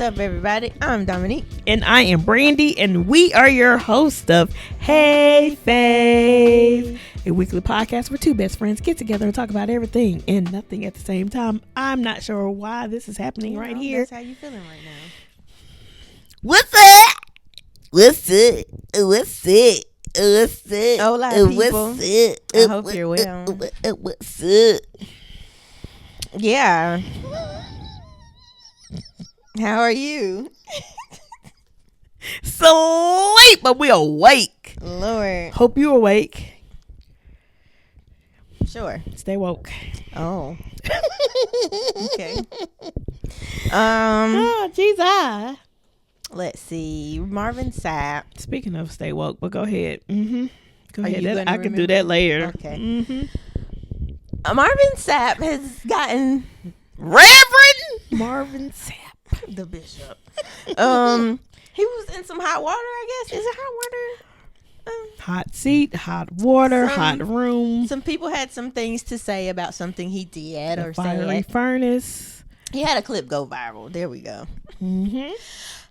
up, everybody? I'm Dominique. And I am Brandy, and we are your hosts of Hey Fave, a weekly podcast where two best friends get together and talk about everything and nothing at the same time. I'm not sure why this is happening right here. That's how you feeling right now. What's up? What's up? What's up? What's up? Hola, people. What's up? I hope you're well. What's up? Yeah. How are you? Sleep, but we awake. Lord. Hope you awake. Sure. Stay woke. Oh. Okay. Oh, Jesus. Let's see. Marvin Sapp. Speaking of stay woke, but go ahead. Go Are ahead. you I gonna can do remember? that later. Okay. Marvin Sapp has gotten Reverend Marvin Sapp, the bishop. He was in some hot water, I guess. Is it hot water? hot seat, hot water, hot room, Some people had some things to say about something he did or fiery said. furnace. He had a clip go viral. There we go.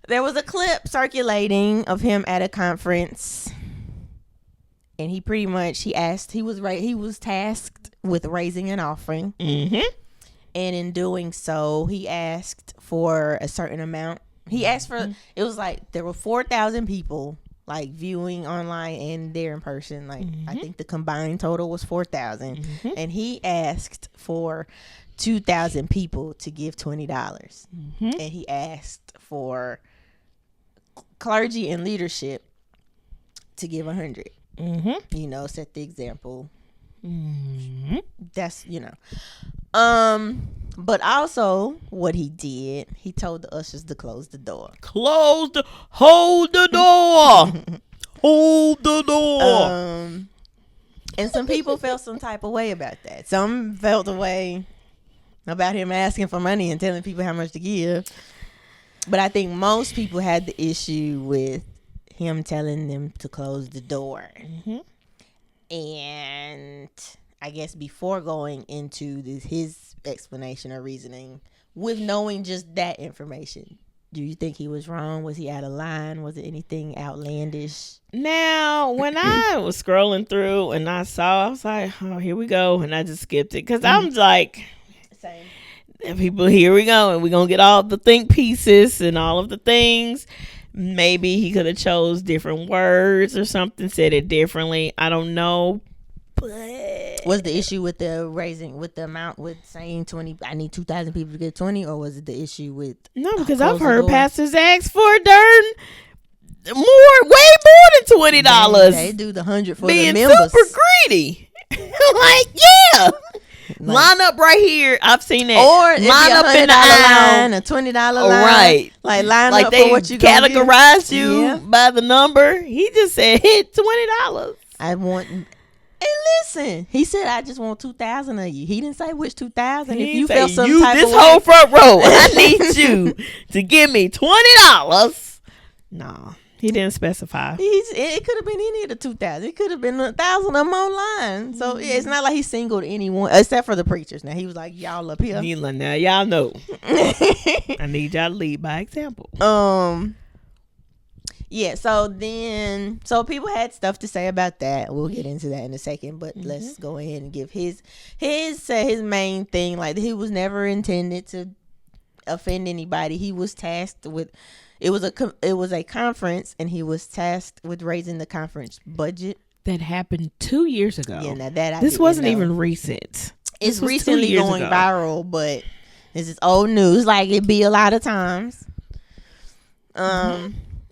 There was a clip circulating of him at a conference, and he pretty much he was tasked with raising an offering, and in doing so, he asked for a certain amount. He asked for it was like there were 4,000 people like viewing online and there in person. Like I think the combined total was 4,000, and he asked for 2,000 people to give $20, and he asked for clergy and leadership to give 100. You know, set the example. That's but also what he did, he told the ushers to close the door. Hold the door. Hold the door. And some people felt some type of way about that. Some felt a way about him asking for money and telling people how much to give. But I think most people had the issue with him telling them to close the door. And I guess before going into his explanation or reasoning, with knowing just that information, do you think he was wrong? Was he out of line? Was it anything outlandish? Now, when I was scrolling through and I was like, oh, here we go. And I just skipped it because I'm like, Same. people, here we go. And we're going to get all the think pieces and all of the things. Maybe he could have chose different words or something, said it differently. I don't know. But Was the issue with the amount with saying 20? I need 2,000 people to get 20, or was it the issue with no? Because I've close the heard door? pastors ask for way more than $20. They do the 100 for Being the members. super greedy. Like, yeah. Line up right here. I've seen that. Or line up in the line, a $20 line. Right. Like line like up they for what you gonna give. categorize you Yeah. by the number. He just said hit $20. I want. And listen, he said, "I just want 2,000 of you." He didn't say which 2,000. If you felt some type this of way, whole front row, I need you to give me $20. No, he didn't specify. it could have been any of the 2,000. It could have been 1,000 of them online. So yeah, it's not like he singled anyone except for the preachers. Now he was like, "Y'all up here." Now y'all know. I need y'all to lead by example. Yeah, so people had stuff to say about that. We'll get into that in a second, but let's go ahead and give his main thing. Like, he was never intended to offend anybody. He was tasked with it was a conference, and he was tasked with raising the conference budget. That happened 2 years ago. Yeah, now that this wasn't even recent. It's recently going viral, but this is old news, like it be a lot of times.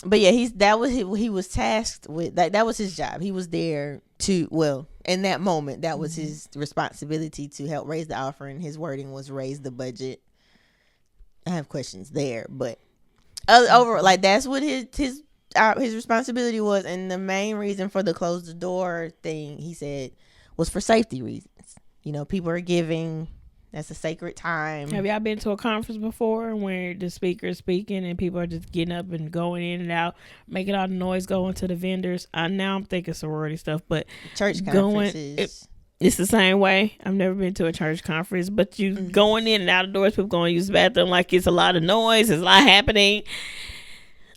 But yeah, he was tasked with that was his job. He was there in that moment, that was his responsibility to help raise the offering. His wording was raise the budget. I have questions there, but over like that's what his responsibility was, and the main reason for the close the door thing, he said, was for safety reasons. You know, people are giving. That's a sacred time. Have y'all been to a conference before where the speaker is speaking and people are just getting up and going in and out, making all the noise, going to the vendors? Now I'm thinking sorority stuff, but church conferences. It's the same way. I've never been to a church conference, but you going in and out of doors, people going to use the bathroom like it's a lot of noise, there's a lot happening.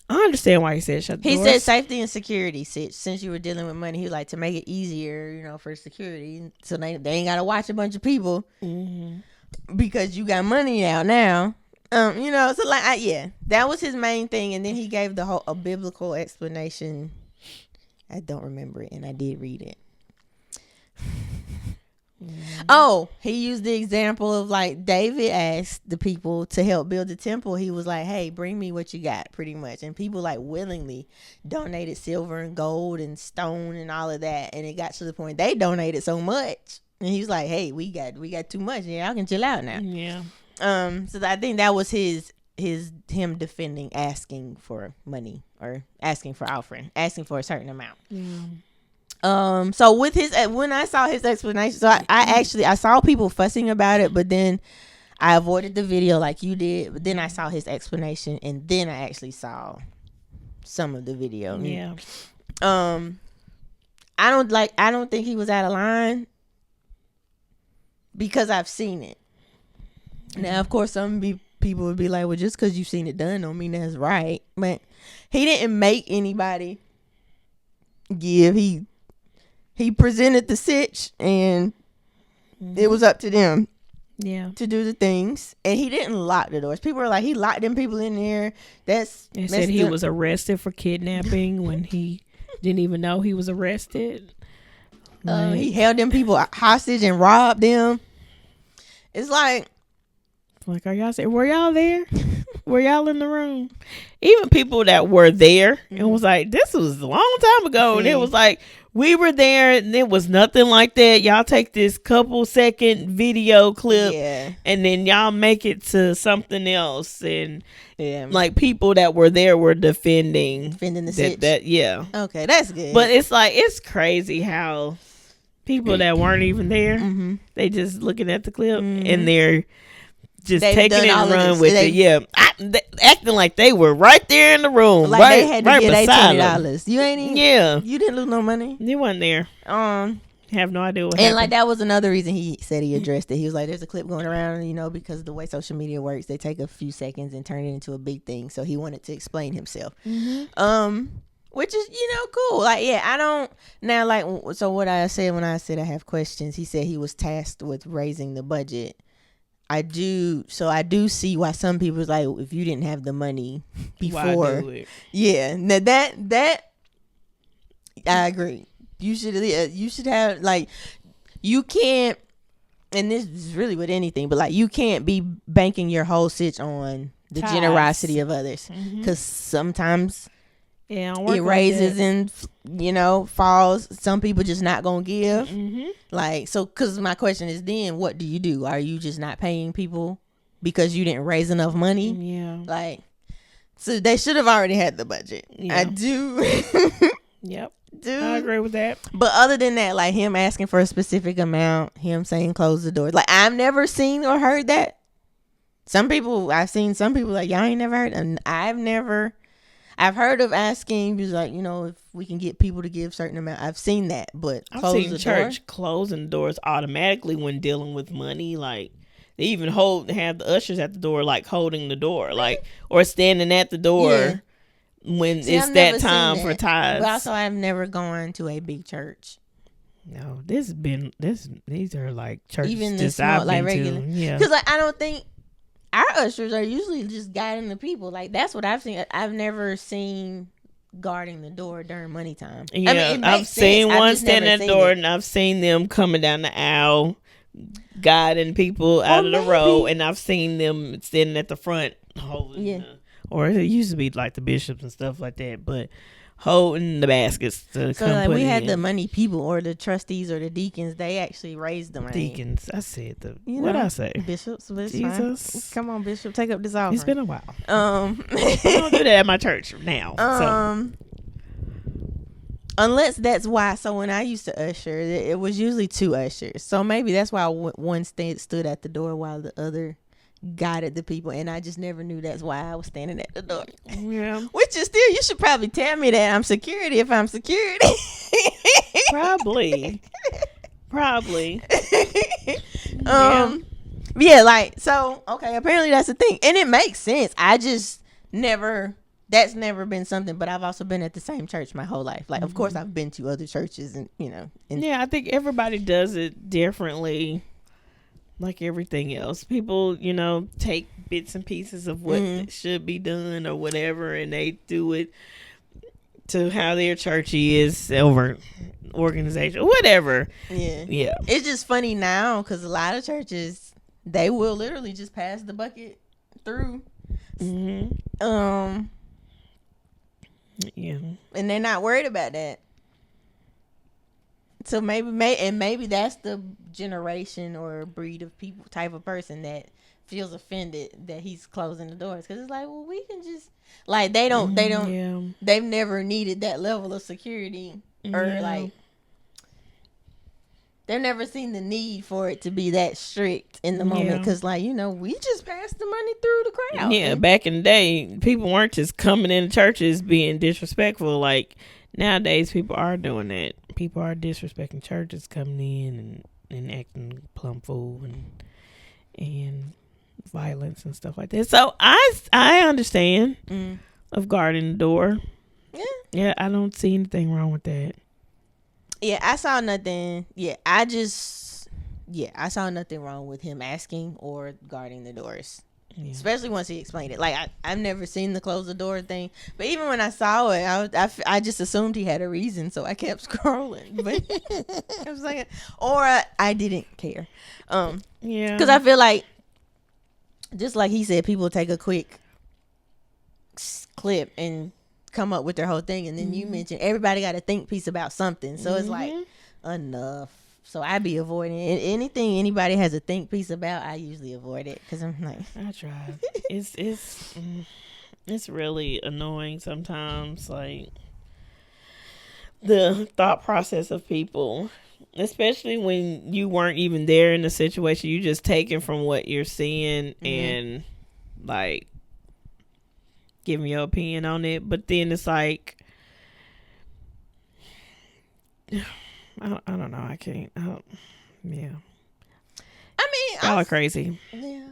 I understand why he said shut the doors. He said safety and security. Since you were dealing with money, he was like to make it easier, for security, so they ain't gotta watch a bunch of people because you got money out now. So that was his main thing, and then he gave a biblical explanation. I don't remember it, and I did read it. Oh, he used the example of like David asked the people to help build the temple. He was like, hey, bring me what you got, pretty much. And people like willingly donated silver and gold and stone and all of that. And it got to the point they donated so much. And he was like, hey, we got too much. Yeah, I can chill out now. Yeah. So I think that was him defending asking for money or asking for offering, asking for a certain amount. Yeah. So with when I saw his explanation, so I saw people fussing about it, but then I avoided the video like you did, but then I saw his explanation, and then I actually saw some of the video. Yeah. I don't think he was out of line because I've seen it. Now, of course, some people would be like, well, just because you've seen it done don't mean that's right. But he didn't make anybody give. He presented the sitch, and it was up to them to do the things. And he didn't lock the doors. People were like, he locked them people in there. They said he was arrested for kidnapping when he didn't even know he was arrested. He held them people hostage and robbed them. It's like, are y'all saying, were y'all there? Were y'all in the room? Even people that were there and was like, this was a long time ago. And it was like, we were there and it was nothing like that. Y'all take this couple second video clip and then y'all make it to something else. And like people that were there were defending the sitch. Okay, that's good. But it's like, it's crazy how people that weren't even there, they just looking at the clip and they're just taking it and run with it. Yeah. Acting like they were right there in the room. Like they had to get $20. You ain't even. Yeah. You didn't lose no money. You wasn't there. Have no idea what happened. And like that was another reason he said he addressed it. He was like, there's a clip going around, because of the way social media works, they take a few seconds and turn it into a big thing. So he wanted to explain himself. Which is, cool. Like, I don't now like, so what I said when I said I have questions, he said he was tasked with raising the budget. I do see why some people is like, if you didn't have the money before, now that I agree. You should have, like, you can't, and this is really with anything, but like you can't be banking your whole sitch on the generosity of others, because sometimes it raises and falls. Some people just not gonna give. Like, so because my question is, then what do you do? Are you just not paying people because you didn't raise enough money? Like, so they should have already had the budget. I do. I agree with that. But other than that, like him asking for a specific amount, him saying close the door, like I've never seen or heard that. I've seen some people like, y'all ain't never heard, and I've heard of asking, because like, if we can get people to give certain amount. I've seen that, but I've seen the church closing doors automatically when dealing with money. Like they even have the ushers at the door, like holding the door, like, or standing at the door when it's that time for tithes. But also, I've never gone to a big church. No, these are like churches even just the small, I've like been regular. to. Yeah, because like I don't think. Our ushers are usually just guiding the people. Like, that's what I've seen. I've never seen guarding the door during money time. Yeah, I mean, I've seen one standing at the door, and I've seen them coming down the aisle, guiding people out of the row, and I've seen them standing at the front holding. Or it used to be like the bishops and stuff like that, but holding the baskets to so come like put we had in. the money people or the trustees or the deacons. They actually raised the money. Deacons, I said what I say? Bishops, but it's Jesus, fine. Come on, Bishop, take up this offering. It's been a while. We don't do that at my church now. Unless that's why. So when I used to usher, it was usually two ushers. So maybe that's why one stood at the door while the other guided the people, and I just never knew that's why I was standing at the door. Yeah. Which is still, you should probably tell me that I'm security if I'm security. Probably. Probably. Yeah, like, so okay, apparently that's the thing, and it makes sense. I just never that's never been something, but I've also been at the same church my whole life. Like, of course I've been to other churches, and Yeah, I think everybody does it differently, like everything else. People, take bits and pieces of what should be done or whatever, and they do it to how their church is over organization, whatever. Yeah. It's just funny now because a lot of churches, they will literally just pass the bucket through. Yeah. And they're not worried about that. So maybe that's the generation or breed of people, type of person that feels offended that he's closing the doors, because it's like, well, we can just, like, they've never needed that level of security, or like they've never seen the need for it to be that strict in the moment, because like, we just passed the money through the crowd. Yeah, back in the day, people weren't just coming into churches being disrespectful. Like, nowadays, people are doing that. People are disrespecting churches, coming in and acting plumb fool and violence and stuff like that. So I understand of guarding the door. Yeah, I don't see anything wrong with that. Yeah, I saw nothing. Yeah, I saw nothing wrong with him asking or guarding the doors. Yeah. Especially once he explained it. Like, I've never seen the close the door thing, but even when I saw it, I just assumed he had a reason, so I kept scrolling. But I was like, or I didn't care. Because I feel like, just like he said, people take a quick clip and come up with their whole thing, and then you mentioned everybody got a think piece about something, so it's like, enough. So I be avoiding it. Anything anybody has a think piece about, I usually avoid it, because I'm like, I try. It's really annoying sometimes, like the thought process of people, especially when you weren't even there in the situation. You just taking from what you're seeing and like giving your opinion on it, but then it's like, I don't know. I can't. Yeah. I mean, y'all are crazy. Yeah.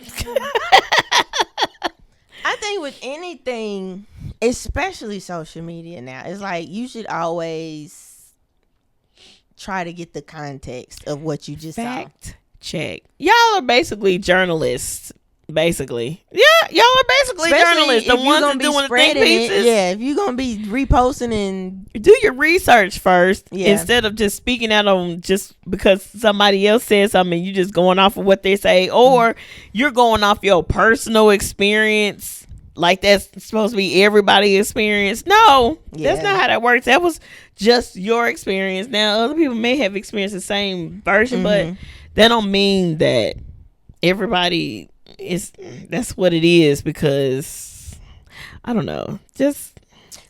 I think with anything, especially social media now, it's like you should always try to get the context of what you just fact check. Y'all are basically journalists. Basically, y'all are basically journalists. The ones that doing the think pieces. If you're gonna be reposting, and do your research first, instead of just speaking out on just because somebody else says something. You just going off of what they say, or you're going off your personal experience. Like that's supposed to be everybody's experience. No, that's not how that works. That was just your experience. Now other people may have experienced the same version, but that don't mean that everybody. That's what it is, because I don't know, just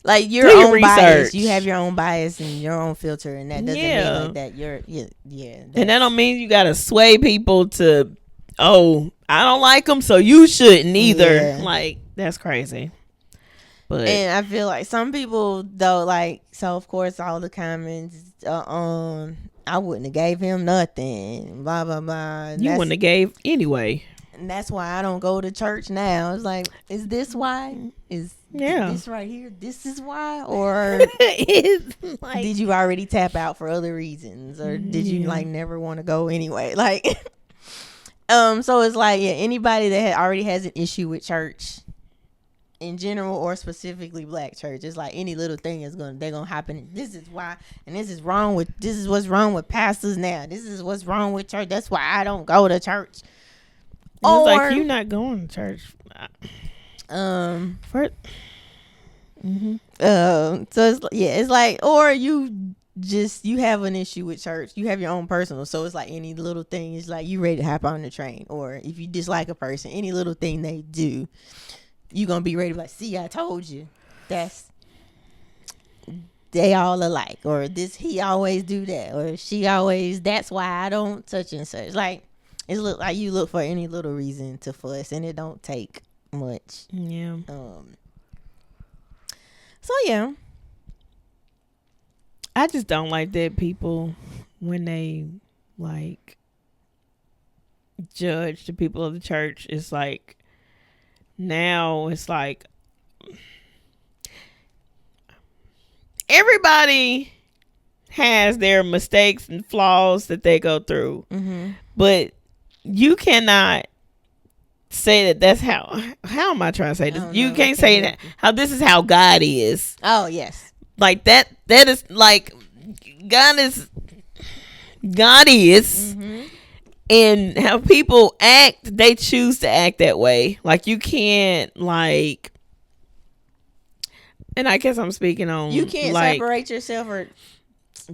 like your own bias. You have your own bias and your own filter, and that doesn't mean like that you're and that don't mean you gotta sway people to, oh, I don't like them, so you shouldn't either. Like, that's crazy. But and I feel like some people though, like, so of course all the comments I wouldn't have gave him nothing, blah blah blah. You wouldn't have gave anyway. And that's why I don't go to church now. It's like, is this why? Is this right here? This is why? Or like, did you already tap out for other reasons? Or did you like never want to go anyway? Like, so it's like, anybody that already has an issue with church in general, or specifically black church, it's like any little thing they're gonna happen. This is why, and this is what's wrong with pastors now. This is what's wrong with church. That's why I don't go to church. It's like, you're not going to church. So it's like, or you have an issue with church. You have your own personal. So it's like any little thing is like you ready to hop on the train. Or if you dislike a person, any little thing they do, you gonna be ready to be like, see, I told you. They all alike. Or he always do that. Or she always, that's why I don't such and such. Like, it's like you look for any little reason to fuss, and it don't take much. Yeah. So yeah, I just don't like that people, when they like judge the people of the church. It's like now it's like everybody has their mistakes and flaws that they go through, but you cannot say that that's how am I trying to say this? You can't say that how this is how God is. Oh yes, like that is like God is, and how people act, they choose to act that way. Like you can't like, and I guess I'm speaking on, you can't like, separate yourself or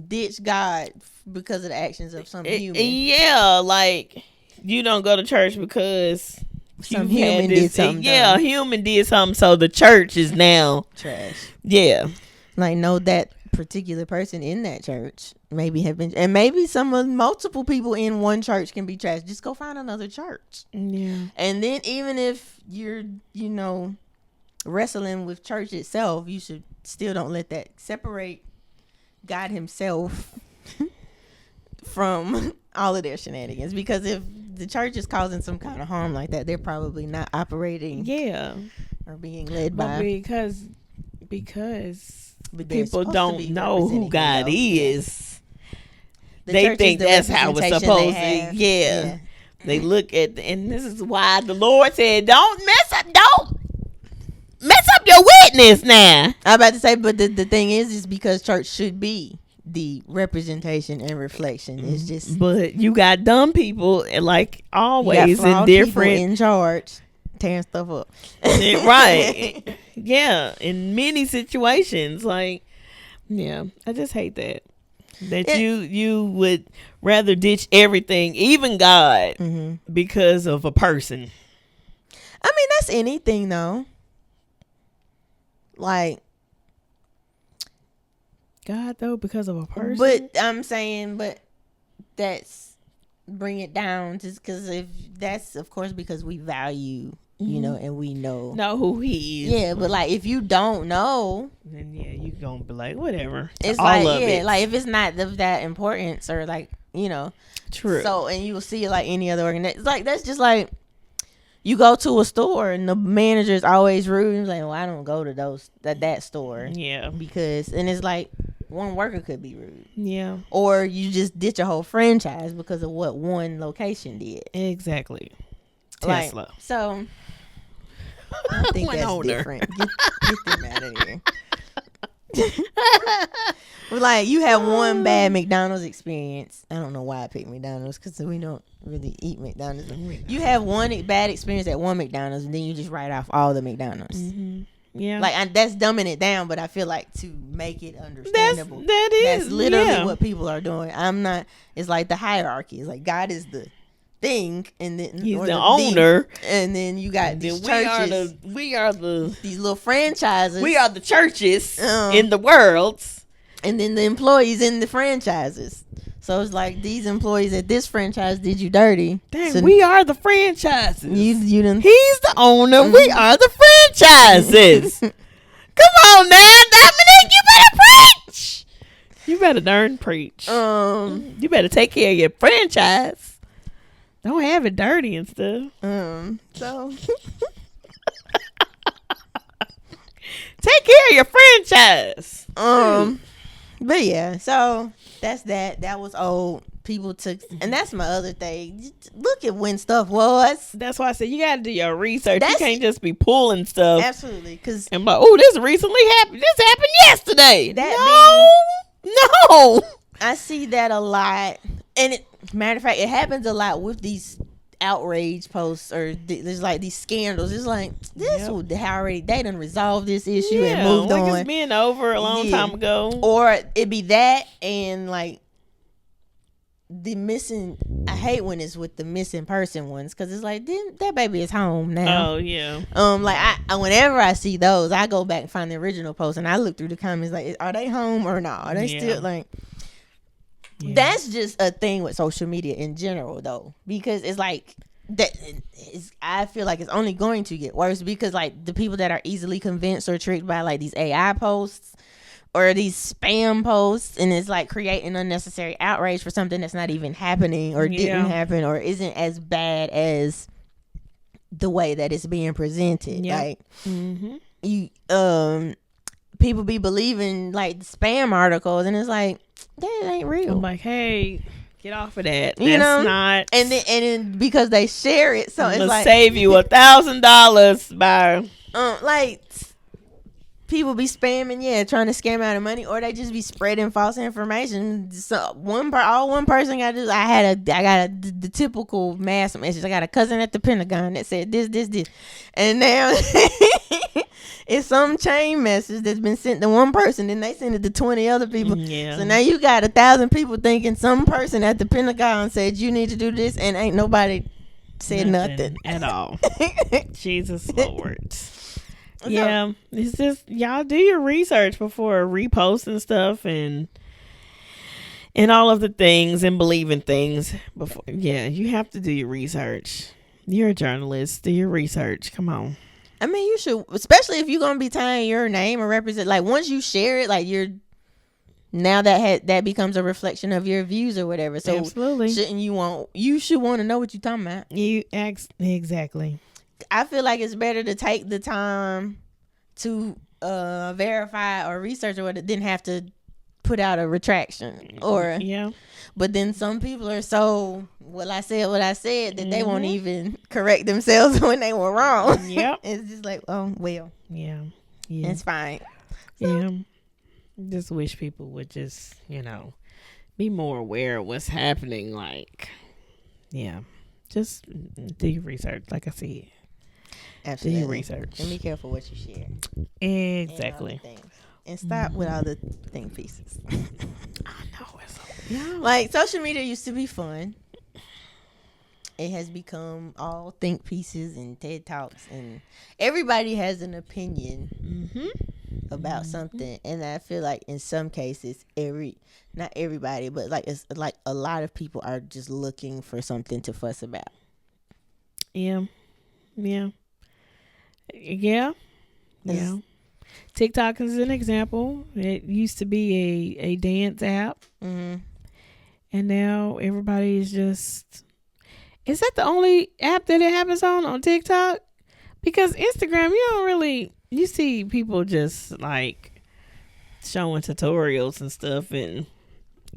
ditch God because of the actions of some human. Yeah, like you don't go to church because some human did something. Yeah, a human did something, so the church is now trash. Yeah, like know that particular person in that church maybe have been, and maybe multiple people in one church can be trash. Just go find another church. Yeah, and then even if you're wrestling with church itself, you should still don't let that separate God himself from all of their shenanigans, because if the church is causing some kind of harm like that, they're probably not operating or being led by because people don't know who God is. They think that's how it's supposed to be. Yeah. They look at, and this is why the Lord said, don't mess up your witness now. I'm about to say, but the thing is because church should be the representation and reflection. It's just, but you got dumb people, like always, in different in charge tearing stuff up. Right. Yeah, in many situations. Like, yeah, I just hate that you would rather ditch everything, even God, because of a person. I mean, that's anything though. Like God though, because of a person. But I'm saying, that's bring it down, just because if that's, of course, because we value, and we know who he is. Yeah, but like if you don't know, then you gonna be like, whatever. It's all like it. Like if it's not of that importance, or like true. So, and you will see it like any other organization. Like that's just like you go to a store and the manager is always rude. And like, well, I don't go to that store. Yeah, because it's like one worker could be rude. Yeah, or you just ditch a whole franchise because of what one location did. Exactly. Tesla. Like, so I think that's different. Get them out of here. Well, like you have one bad McDonald's experience. I don't know why I picked McDonald's, because we don't really eat McDonald's. You have one bad experience at one McDonald's, and then you just write off all the McDonald's. Yeah, like that's dumbing it down, but I feel like to make it understandable, that's literally what people are doing. I'm not. It's like the hierarchy. It's like God is the thing, and then he's the owner, and then you got these churches. We are the these little franchises. We are the churches in the world, and then the employees in the franchises. So it's like these employees at this franchise did you dirty. Dang, so we are the franchises. You done. He's the owner. We are the franchises. Come on now, Dominic, you better preach. You better darn preach. You better take care of your franchise. Don't have it dirty and stuff. So take care of your franchise. But yeah, so that's that. That was old. People took, and that's my other thing. Look at when stuff was. That's why I said you got to do your research. You can't just be pulling stuff. Absolutely, because and like, oh, this recently happened. This happened yesterday. No. I see that a lot, and matter of fact, it happens a lot with these outrage posts, or there's like these scandals. It's like this already they done resolved this issue and moved on. It's been over a long time ago. Or it'd be that, and like the missing. I hate when it's with the missing person ones, because it's like that baby is home now. Oh yeah. Like I whenever I see those, I go back and find the original post, and I look through the comments like, are they home or not? Are they still like? Yeah. That's just a thing with social media in general, though, because it's like that. I feel like it's only going to get worse, because like the people that are easily convinced or tricked by like these AI posts, or these spam posts, and it's like creating unnecessary outrage for something that's not even happening or didn't happen or isn't as bad as the way that it's being presented. Like you people be believing like spam articles, and it's like that ain't real. I'm like, hey, get off of that. You That's know? not. And then because they share it, so it's like save you $1,000 by like people be spamming, trying to scam out of money, or they just be spreading false information. So one person got to do. I got the typical mass message. I got a cousin at the Pentagon that said this, and now it's some chain message that's been sent to one person, then they send it to 20 other people. Yeah. So now you got 1,000 people thinking some person at the Pentagon said you need to do this, and ain't nobody said nothing at all. Jesus Lord. Yeah, it's just y'all do your research before reposting stuff and all of the things and believing things before. Yeah, you have to do your research. You're a journalist. Do your research. Come on. I mean, you should, especially if you're gonna be tying your name or represent. Like once you share it, like you're now that becomes a reflection of your views or whatever. So absolutely, you should want to know what you're talking about. Exactly. I feel like it's better to take the time to verify or research or whatever than have to put out a retraction But then some people are so I said that they won't even correct themselves when they were wrong. Yep. It's just like, oh well. Yeah. It's fine. Yeah. Just wish people would just, be more aware of what's happening. Like, just do your research, like I said. Absolutely. Do your research. And be careful what you share. Exactly. And stop with all the think pieces. I know. Like, social media used to be fun. It has become all think pieces and TED Talks, and everybody has an opinion about something. And I feel like in some cases, not everybody, but like it's like a lot of people are just looking for something to fuss about. Yeah. TikTok is an example. It used to be a dance app, and now everybody is just. Is that the only app that it happens on TikTok? Because Instagram, you see people just like showing tutorials and stuff and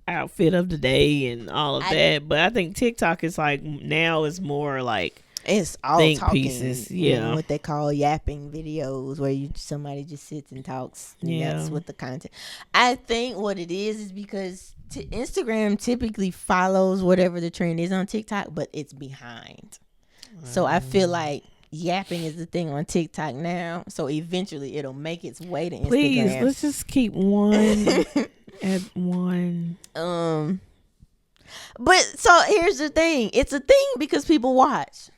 outfit of the day and all of that. But I think TikTok is like now is more like. It's all think talking pieces, what they call yapping videos, where somebody just sits and talks. And that's what the content. I think what it is because Instagram typically follows whatever the trend is on TikTok, but it's behind. So I feel like yapping is the thing on TikTok now. So eventually it'll make its way to Instagram. Please, let's just keep one at one. But so here's the thing: it's a thing because people watch.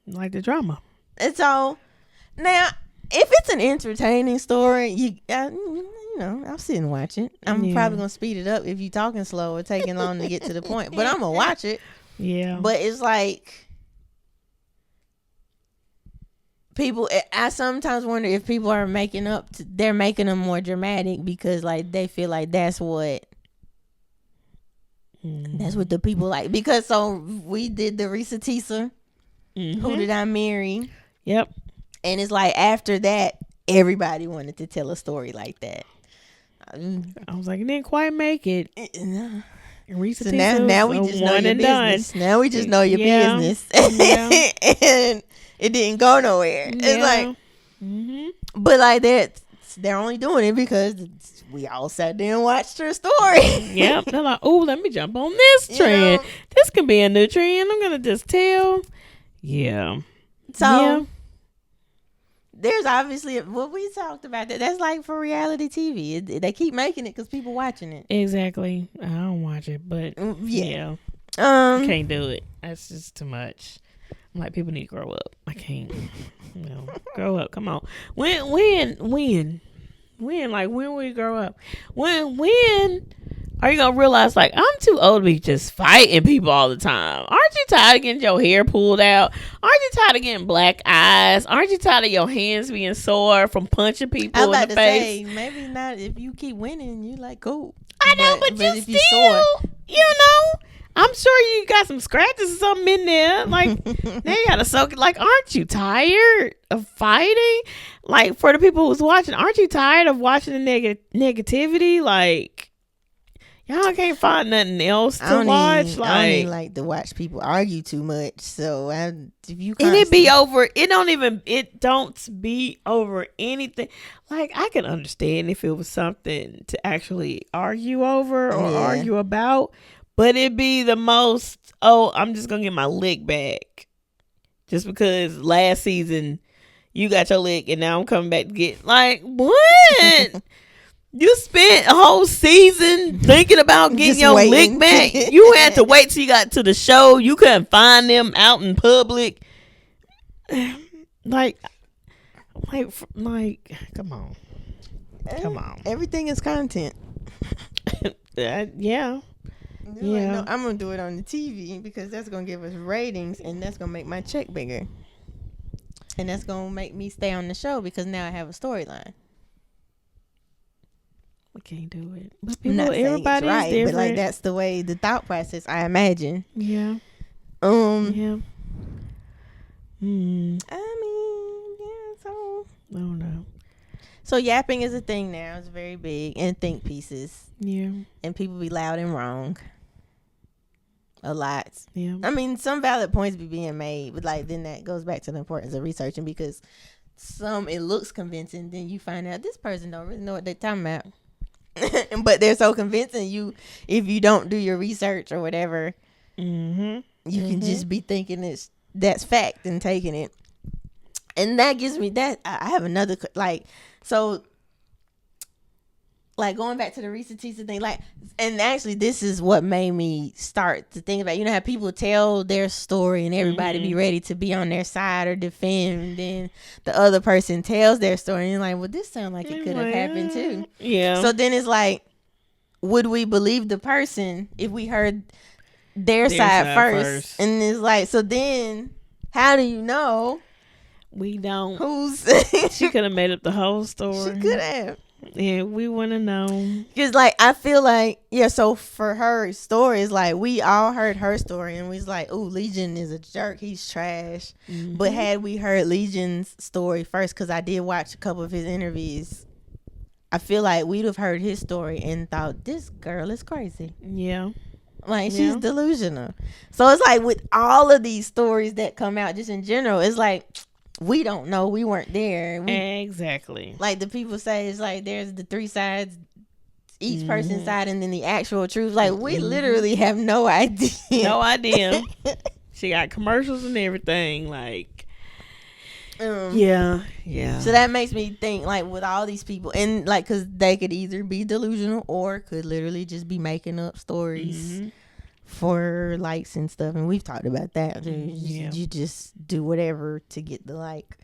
Like the drama. And so now, if it's an entertaining story, I'll sit and watch it. I'm probably gonna speed it up if you're talking slow or taking long to get to the point. But I'm gonna watch it. Yeah. But it's like people. I sometimes wonder if people are they're making them more dramatic because like they feel like that's what the people like. Because so we did the Risa Tisa. Who did I marry? Yep. And it's like after that, everybody wanted to tell a story like that. I was like, it didn't quite make it. So now we just know your business. Now we just know your business. And it didn't go nowhere. It's like, but like they're only doing it because we all sat there and watched her story. Yep. They're like, oh, let me jump on this trend. This can be a new trend. I'm gonna just tell. Yeah. So there's obviously what we talked about. That's like for reality TV. They keep making it because people watching it. Exactly. I don't watch it, but yeah. Can't do it. That's just too much. I'm like, people need to grow up. I can't. Grow up. Come on. When? Like when we grow up? When are you gonna realize like I'm too old to be just fighting people all the time? Aren't you tired of getting your hair pulled out? Aren't you tired of getting black eyes? Aren't you tired of your hands being sore from punching people I was in about the to face? say, maybe not if you keep winning, you like cool. I know, but you if still, you know, I'm sure you got some scratches or something in there. Like, now you gotta soak it. Like, aren't you tired of fighting? Like, for the people who's watching, aren't you tired of watching the negativity? Like, y'all can't find nothing else to watch. I don't even like to watch people argue too much. So if you and it be over. It don't be over anything. Like, I can understand if it was something to actually argue over or argue about. But it'd be the most, I'm just going to get my lick back. Just because last season you got your lick and now I'm coming back to get, like, what? You spent a whole season thinking about getting your lick back. You had to wait till you got to the show. You couldn't find them out in public. Like, come on. Come on. Everything is content. Yeah. Like, no, I'm gonna do it on the TV because that's gonna give us ratings and that's gonna make my check bigger, and that's gonna make me stay on the show because now I have a storyline. We can't do it, but everybody's right, different. But like that's the way the thought process, I imagine. Yeah. Yeah. I mean, yeah. So I don't know. So yapping is a thing now. It's very big, and think pieces. Yeah. And people be loud and wrong. A lot. Yeah. I mean, some valid points be being made, but like then that goes back to the importance of researching because it looks convincing, then you find out this person don't really know what they're talking about. But they're so convincing if you don't do your research or whatever, you can just be thinking that's fact and taking it. And that gives me that I have another going back to the Reese's Pieces thing, and actually this is what made me start to think about, how people tell their story and everybody be ready to be on their side or defend, and then the other person tells their story and you're like, well, this sounds like it could have happened too. Yeah. So then it's like, would we believe the person if we heard their side first? And it's like, so then how do you know? We don't. She could have made up the whole story. She could have. Yeah, we want to know. Because, I feel like, so for her story, it's like, we all heard her story, and we was like, ooh, Legion is a jerk. He's trash. Mm-hmm. But had we heard Legion's story first, because I did watch a couple of his interviews, I feel like we'd have heard his story and thought, this girl is crazy. Yeah. She's delusional. So it's like, with all of these stories that come out, just in general, it's like, we don't know. We weren't there. Exactly. Like the people say, it's like there's the three sides, each person's side, and then the actual truth. Like we literally have no idea. No idea. She got commercials and everything. Like, yeah. So that makes me think, with all these people, and because they could either be delusional or could literally just be making up stories. For likes and stuff, and we've talked about that. You just do whatever to get the like.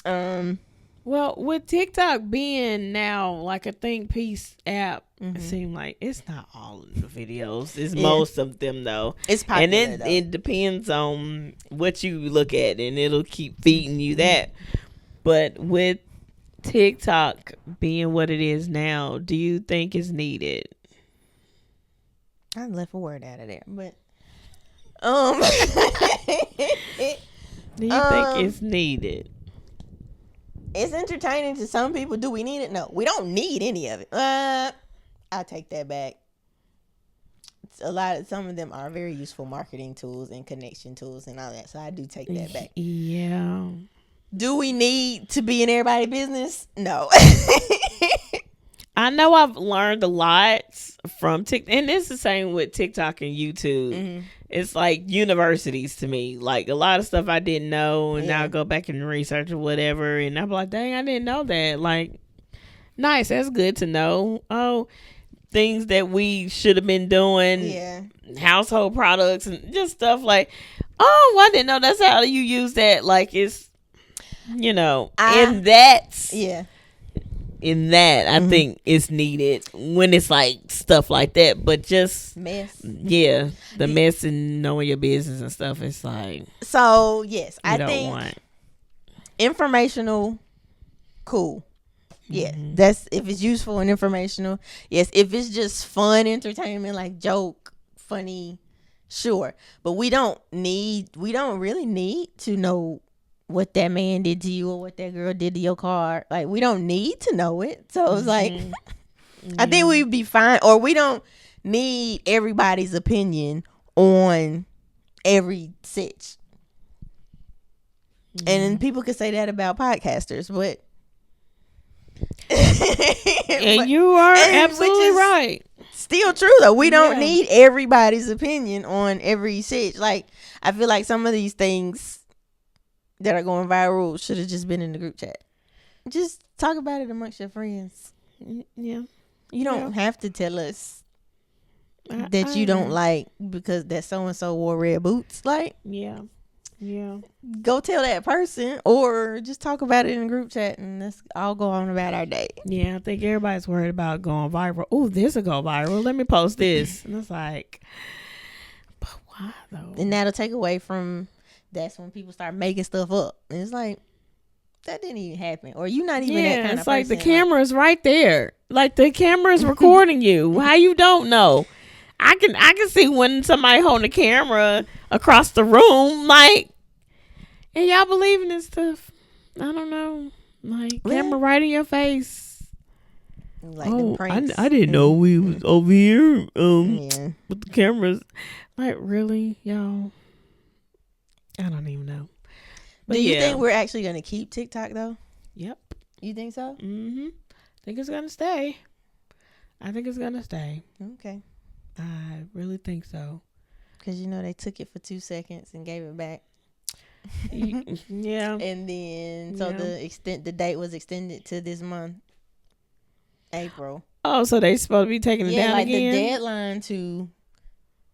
Well, with TikTok being now like a think piece app, it seems like it's not all of the videos. It's most of them though. It's popular, and it depends on what you look at, and it'll keep feeding you that. But with TikTok being what it is now, do you think it's needed? I left a word out of there, but do you think it's needed? It's entertaining to some people. Do we need it? No, we don't need any of it. I'll take that back. Some of them are very useful marketing tools and connection tools and all that. So I do take that back. Yeah. Do we need to be in everybody's business? No. I know I've learned a lot from TikTok, and it's the same with TikTok and YouTube. It's like universities to me. Like a lot of stuff I didn't know, and now I go back and research or whatever, and I'm like, dang, I didn't know that. Like, nice, that's good to know. Oh, things that we should have been doing, household products, and just stuff like, oh, I didn't know that's how you use that. Like it's, and that's in that, I think it's needed when it's like stuff like that. But just mess. Yeah, the mess and knowing your business and stuff. It's like, so yes, I don't think want informational, cool. Yeah, that's if it's useful and informational. Yes, if it's just fun entertainment, like joke, funny, sure. But we don't really need to know what that man did to you or what that girl did to your car. Like, we don't need to know it. So it's like, I think we'd be fine. Or we don't need everybody's opinion on every sitch. And people could say that about podcasters, but and you are absolutely right. Still true though. We don't need everybody's opinion on every sitch. Like, I feel like some of these things that are going viral should have just been in the group chat. Just talk about it amongst your friends. Yeah. You don't have to tell us that you don't like because that so and so wore red boots. Like, yeah. Go tell that person, or just talk about it in the group chat, and let's all go on about our day. Yeah, I think everybody's worried about going viral. Oh, this will go viral. Let me post this. And it's like, but why though? And that'll take away from. That's when people start making stuff up. And it's like, that didn't even happen, or you not even that kind of person. It's like the camera's right there. Like the camera's recording you. How you don't know? I can see when somebody holding a camera across the room, like, and y'all believe in this stuff. I don't know. Like, camera right in your face. Like, them pranks. I didn't know we was over here with the cameras. Like, really, y'all? I don't even know. But do you think we're actually going to keep TikTok, though? Yep. You think so? Mm-hmm. I think it's going to stay. Okay. I really think so. Because, they took it for 2 seconds and gave it back. Yeah. And then, so the date was extended to this month, April. Oh, so they supposed to be taking it down again? The deadline to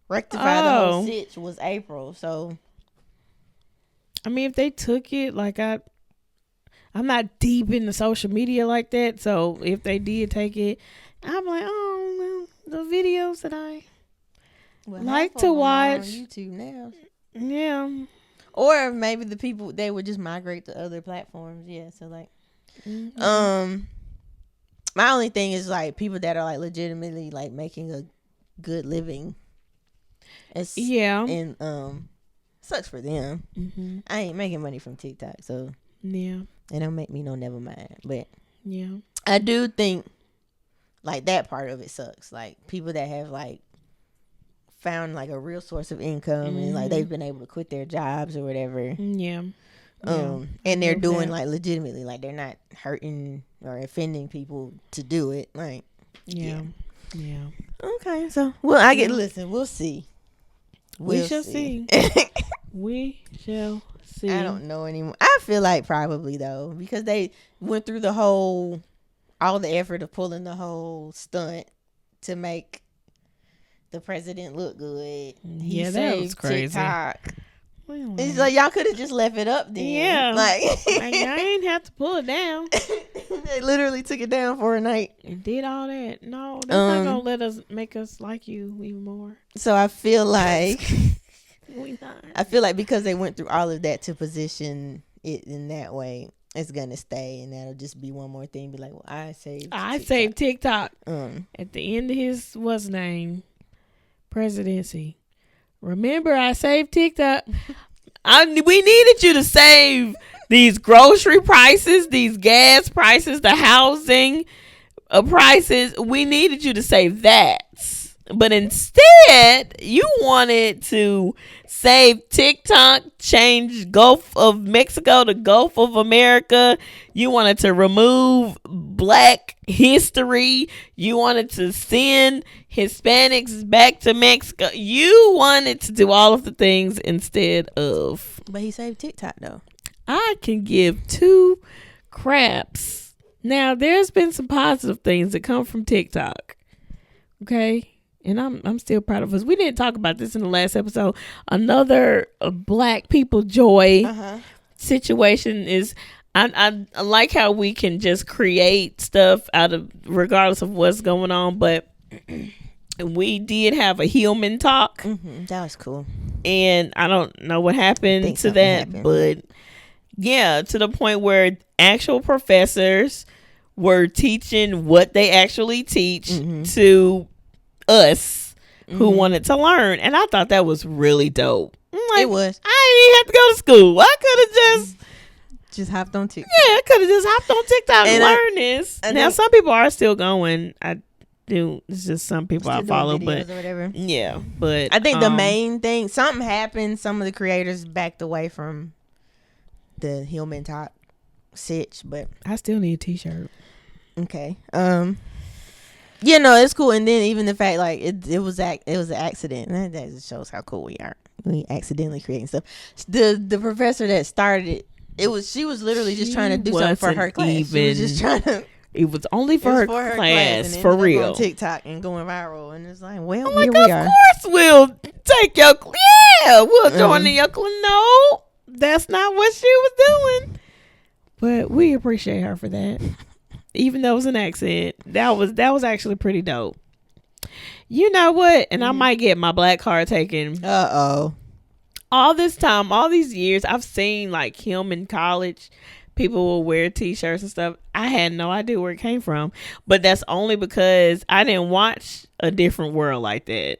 rectify the whole sitch was April, so. I mean, if they took it, like, I'm not deep into social media like that, so if they did take it, I'm like, oh, well, the videos that I like to watch on YouTube now. Yeah. Or maybe the people, they would just migrate to other platforms. Yeah, so like, my only thing is like people that are like legitimately like making a good living. And sucks for them. Mm-hmm. I ain't making money from TikTok, so it don't make me no never mind. But I do think like that part of it sucks. Like people that have like found like a real source of income and like they've been able to quit their jobs or whatever. And they're doing like legitimately, like they're not hurting or offending people to do it. Like okay, so listen, we'll see. We shall see. We shall see. I don't know anymore. I feel like probably though, because they went through all the effort of pulling the whole stunt to make the president look good. That was crazy. TikTok. It's like y'all could have just left it up then. Yeah. Like I ain't have to pull it down. They literally took it down for a night. And did all that. No, that's not gonna make us like you even more. So I feel like because they went through all of that to position it in that way, it's gonna stay, and that'll just be one more thing. Be like, well, I saved TikTok. At the end of his name presidency. Remember, I saved TikTok. We needed you to save these grocery prices, these gas prices, the housing prices. We needed you to save that. But instead, you wanted to save TikTok, change Gulf of Mexico to Gulf of America. You wanted to remove Black history. You wanted to send Hispanics back to Mexico. You wanted to do all of the things instead of. But he saved TikTok though. I can give 2 craps. Now, there's been some positive things that come from TikTok. Okay? And I'm still proud of us. We didn't talk about this in the last episode. Another Black people joy situation is I like how we can just create stuff out of regardless of what's going on, but we did have a human talk, That was cool. and I don't know what happened to that, but yeah, to the point where actual professors were teaching what they actually teach to us who wanted to learn, and I thought that was really dope. Like, It was. I didn't have to go to school. I could have just hopped on TikTok. Yeah, I could have just hopped on TikTok and learned this. Now, some people are still going. I do. It's just some people I follow, but or whatever. Yeah, but I think the main thing, something happened. Some of the creators backed away from the human talk sitch, but I still need a T-shirt. Okay. You know, it's cool. And then even the fact like it was an accident. That just shows how cool we are. We accidentally creating stuff. The professor that started it, she was literally just trying to do something for her class. She was just trying to. It was only for her class, for real. On TikTok and going viral, and it's like, well, I'm here like, we are. Of course, we'll take your. Yeah, we'll join in your class. No, that's not what she was doing. But we appreciate her for that. Even though it was an accident, that was actually pretty dope. You know what? And I might get my black card taken. All this time, all these years, I've seen like him in college. People will wear T-shirts and stuff. I had no idea where it came from, but that's only because I didn't watch A Different World like that.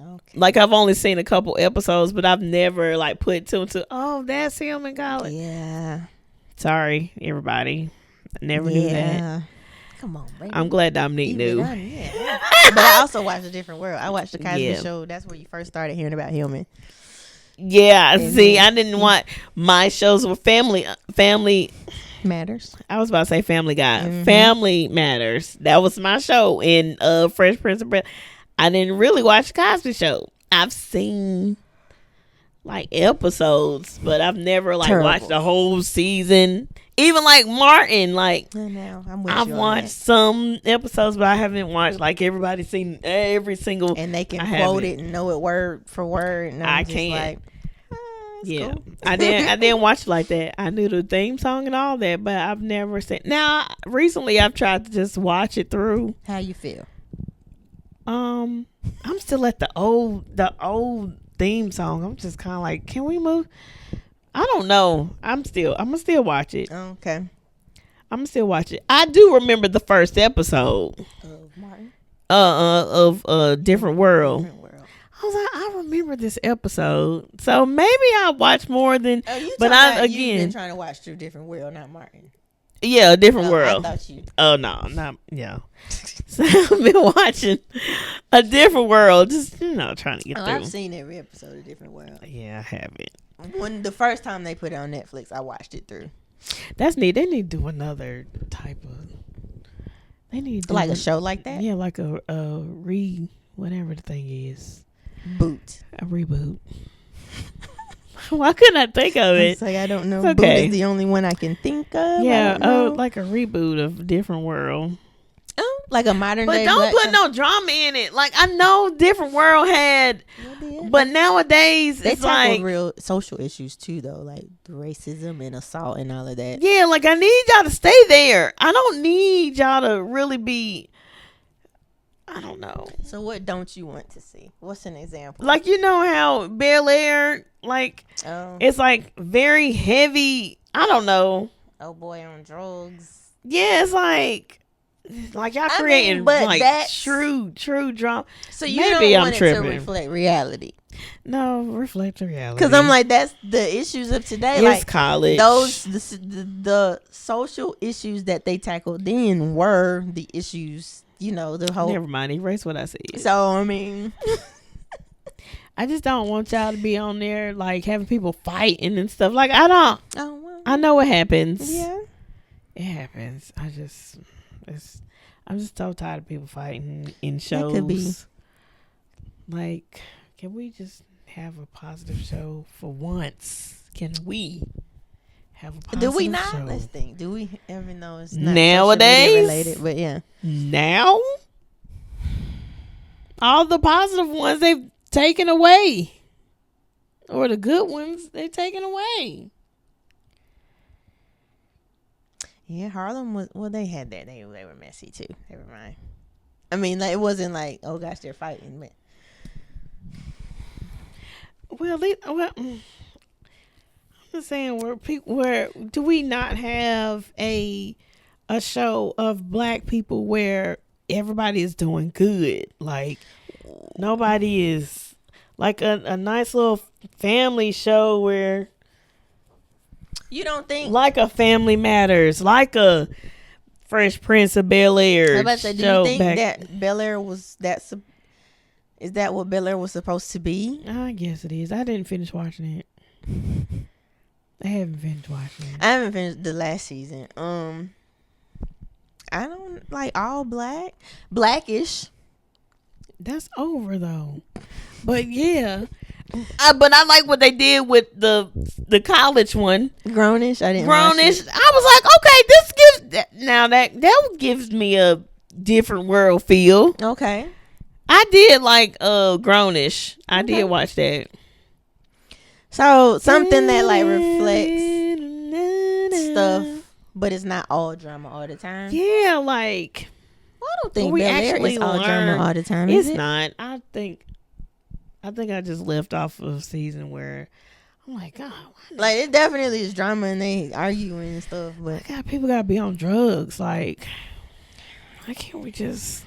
Okay. Like I've only seen a couple episodes, but I've never like put two and two. Oh, that's him in college. Yeah. Sorry, everybody. I never knew that. Come on, baby. I'm glad Dominique knew. But I also watched A Different World. I watched the Cosby Show. That's where you first started hearing about human. Yeah, see, I didn't want my shows were family Matters. I was about to say Family Guy. Family Matters. That was my show in Fresh Prince of Bel-Air. I didn't really watch the Cosby Show. I've seen like episodes, but I've never like watched the whole season. Even like Martin, like I've watched some episodes, but I haven't watched like everybody's seen every single. And they can quote it and know it word for word. And I can't. Cool. I didn't watch it like that. I knew the theme song and all that, but I've never seen. Now recently, I've tried to just watch it through. How you feel? I'm still at the old theme song. I'm just kind of like, can we move? I don't know. I'm gonna still watch it. Okay. I'm gonna still watch it. I do remember the first episode of Martin. Of Different World. I was like, I remember this episode, so maybe I'll watch more than. You've been trying to watch through Different World, not Martin. Yeah, A Different World. I thought you. Oh no, not yeah. So I've been watching A Different World, just trying to get through. I've seen every episode of Different World. Yeah, I haven't. When the first time they put it on Netflix, I watched it through. That's neat. They need to do another type of. They need to do like a show like that. Yeah, like a whatever the thing is. A reboot. Why couldn't I think of it? It's like I don't know. It's okay. Boot is the only one I can think of. Yeah, like a reboot of Different World. Oh, like a modern day. But don't put no drama in it. Like I know Different World had, but nowadays they it's like real social issues too, though, like racism and assault and all of that. Yeah, like I need y'all to stay there. I don't need y'all to really be. I don't know. So what don't you want to see? What's an example? Like you know how Bel-Air, like it's like very heavy. I don't know. Oh boy, on drugs. Yeah, it's like y'all creating like true drama. So you don't want it to reflect reality. No, reflect reality. Because I'm like, that's the issues of today. It's like college. Those the social issues that they tackled then were the issues. You know, the whole. Never mind. Erase what I said. So I mean, I just don't want y'all to be on there like having people fighting and stuff. Like I don't. Oh well. I know what happens. Yeah. It happens. I'm just so tired of people fighting in shows. That could be. Like, can we just have a positive show for once? Can we have a positive show? Do we not? Show? Let's think. Do we ever know it's not nowadays related? But yeah. Now, all the positive ones they've taken away, or the good ones they've taken away. Yeah, Harlem was. Well, they had that. They were messy too. Never mind. I mean, like, it wasn't like, oh gosh, they're fighting. But I'm just saying, where do we not have a show of black people where everybody is doing good? Like, nobody is like a nice little family show where you don't think, like a Family Matters, like a Fresh Prince of Bel-Air. I about to say, do you think that Bel-Air was is that what Bel-Air was supposed to be? I guess it is. I didn't finish watching it. I haven't finished watching it. I haven't finished the last season. I don't like all blackish. That's over though. But yeah. But I like what they did with the college one. Grownish. I didn't. Grownish. I was like, okay, this gives that gives me a different world feel. Okay. I did like Grownish. I did watch that. So something that like reflects stuff, but it's not all drama all the time. Yeah, like, well, I don't think we Bel-Air actually is all drama all the time. It's not. I think I just left off of a season where I'm like, God, like, it definitely is drama and they arguing and stuff, but people gotta be on drugs. Like, why can't we just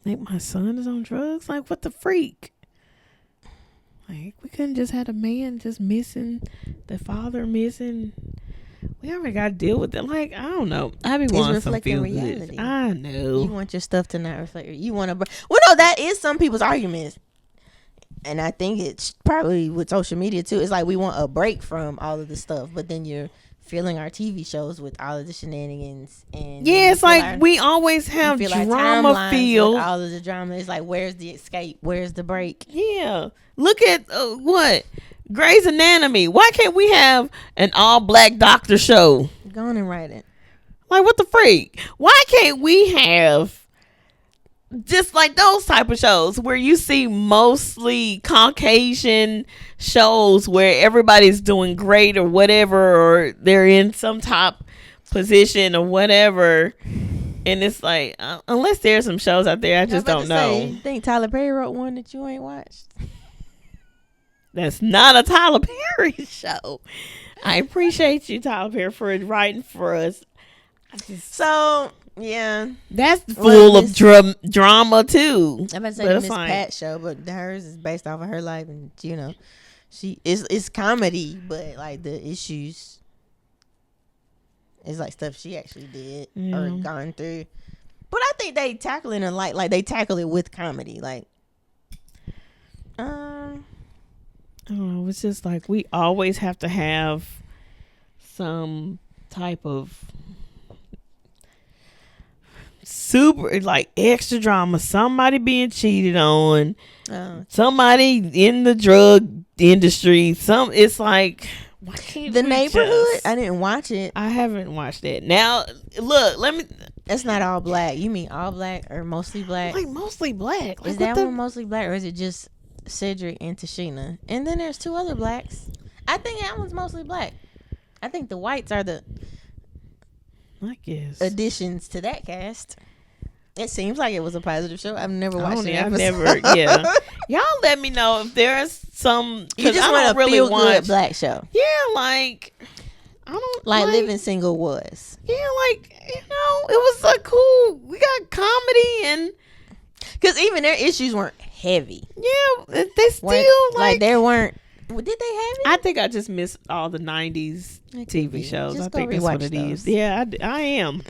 think my son is on drugs? Like, what the freak? Like, we couldn't just have a man just missing, the father missing. We already got to deal with it. Like, I don't know. I be wanting some feel good. I know. You want your stuff to not reflect. You want to. Well, no, that is some people's arguments, and I think it's probably with social media too. It's like we want a break from all of the stuff, but then you're filling our TV shows with all of the shenanigans, and yeah, it's like we always have drama feel. All of the drama. It's like, where's the escape? Where's the break? Yeah, look at what Grey's Anatomy. Why can't we have an all black doctor show? Go on and write it. Like, what the freak? Why can't we have just like those type of shows where you see mostly Caucasian shows where everybody's doing great or whatever, or they're in some top position or whatever, and it's like, unless there's some shows out there I just don't know. You think Tyler Perry wrote one that you ain't watched? That's not a Tyler Perry show. I appreciate you, Tyler Perry, for writing for us. So yeah, that's full of drama too. I'm about to say the Miss Pat show, but hers is based off of her life, and you know, it's comedy, but like the issues is like stuff she actually did or gone through. But I think they tackle it like they tackle it with comedy, like I don't know. It's just like we always have to have some type of super like extra drama, somebody being cheated on, somebody in the drug industry, it's like, why can't The Neighborhood? I didn't watch it. I haven't watched it. Now look, that's not all black. You mean all black or mostly black? Like mostly black. Like, is that one mostly black, or is it just Cedric and Tashina? And then there's two other blacks. I think that one's mostly black. I think the whites are the additions to that cast. It seems like it was a positive show. I've never watched it. Yeah. Y'all let me know if there's some. You just want a feel good black show. Yeah, like I don't like Living Single was. Yeah, like, you know, it was like cool. We got comedy and because even their issues weren't heavy. Yeah, they still like they weren't. Did they have it? I think I just missed all the 90s TV shows. Just I think that's what it is. Yeah, I am.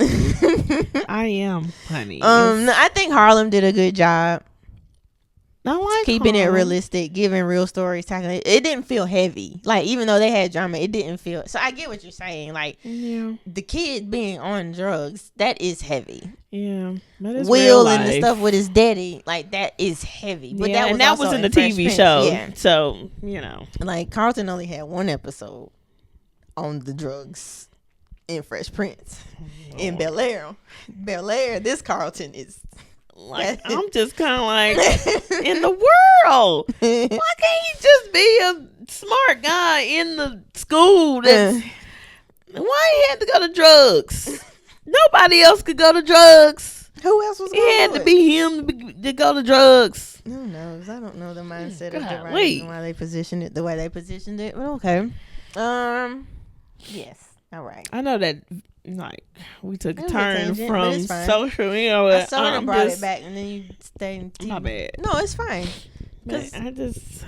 I am, honey. I think Harlem did a good job. I like keeping Harlem. it realistic, giving real stories, tackling it. It didn't feel heavy. Like, even though they had drama, it didn't feel. So I get what you're saying. Like, the kid being on drugs, that is heavy. Yeah, Will and the stuff with his daddy, like, that is heavy. But that was in the TV show. Yeah. So, you know, like, Carlton only had one episode on the drugs in Fresh Prince. In Bel-Air, this Carlton is. Like, I'm just kind of like, in the world, why can't he just be a smart guy in the school that's Why he had to go to drugs? Nobody else could go to drugs. Who else was going It had to be him to go to drugs. Who knows? I don't know the mindset of the Golly. writers and why they positioned it the way they positioned it. But okay. Yes. All right. I know that, like, we took a It was a turn tangent, but from it's fine. social. I sort of brought it back, and then you stayed. My bad. No, it's fine. Man, I just.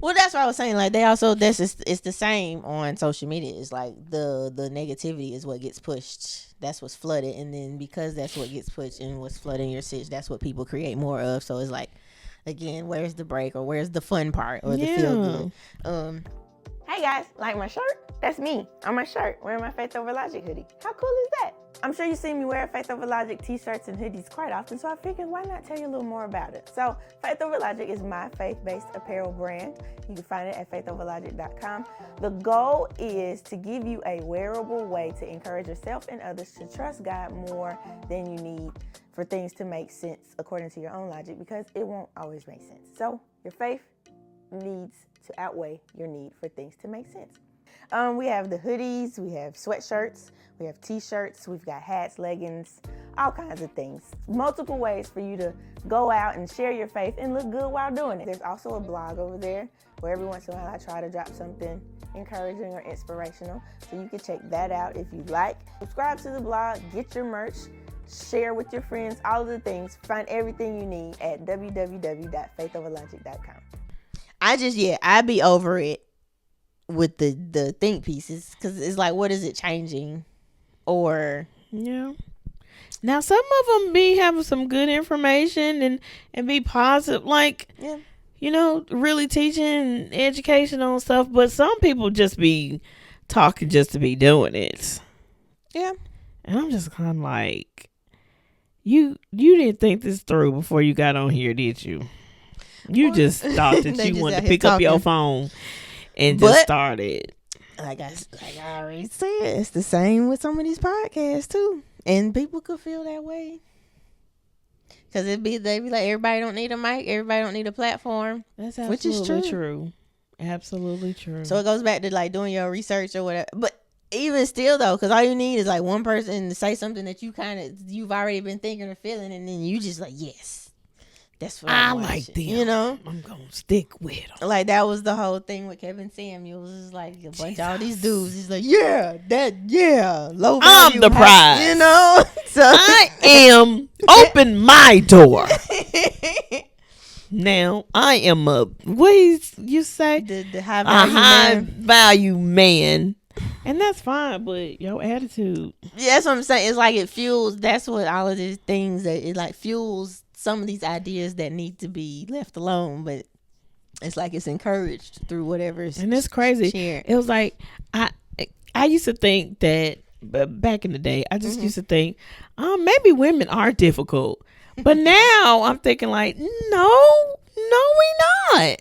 Well, that's what I was saying. Like they also, it's the same on social media. It's like the negativity is what gets pushed. That's what's flooded, and then because that's what gets pushed and what's flooding your sitch, that's what people create more of. So it's like, again, where's the break or where's the fun part or the feel good? Hey guys, like my shirt? That's me on my shirt wearing my Faith Over Logic hoodie. How cool is that? I'm sure you see me wear Faith Over Logic t-shirts and hoodies quite often, so I figured why not tell you a little more about it. So Faith Over Logic is my faith-based apparel brand. You can find it at faithoverlogic.com. The goal is to give you a wearable way to encourage yourself and others to trust God more than you need for things to make sense according to your own logic, because it won't always make sense. So your faith needs to outweigh your need for things to make sense. We have the hoodies, we have sweatshirts, we have t-shirts, we've got hats, leggings, all kinds of things. Multiple ways for you to go out and share your faith and look good while doing it. There's also a blog over there where every once in a while I try to drop something encouraging or inspirational. So you can check that out if you like. Subscribe to the blog, get your merch, share with your friends, all of the things. Find everything you need at www.faithoverlogic.com. I be over it with the think pieces, because it's like, what is it changing? Or Yeah. Now some of them be having some good information and be positive, like, yeah, you know, really teaching educational stuff. But some people just be talking just to be doing it. yeah. And I'm just kind of like, you didn't think this through before you got on here, did you? You just thought that you wanted to pick up your phone and just start it. Like I already said, it's the same with some of these podcasts too, and people could feel that way because they be like, everybody don't need a mic, everybody don't need a platform. That's absolutely true. Absolutely true. So it goes back to like doing your research or whatever. But even still though, because all you need is like one person to say something that you've already been thinking or feeling, and then you just like, yes, that's what I like them. You know, I'm gonna stick with them. Like that was the whole thing with Kevin Samuels. It's like a bunch of all these dudes. He's like, low value. I'm the prize. You know, so I am. Open my door. Now I am you say the high value man. And that's fine, but your attitude. Yeah, that's what I'm saying. It's like it fuels. That's what all of these things that it like fuels some of these ideas that need to be left alone. But it's like it's encouraged through whatever. And it's crazy. Shared. It was like I used to think that, but back in the day, I just used to think, maybe women are difficult. But now I'm thinking like, no, we not.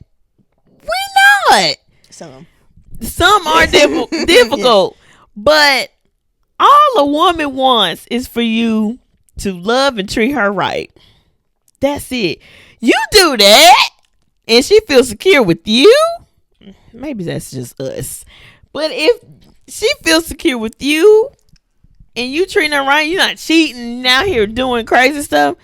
Some are difficult, but all a woman wants is for you to love and treat her right. That's it. You do that, and she feels secure with you. Maybe that's just us. But if she feels secure with you, and you treating her right, you're not cheating, out here doing crazy stuff,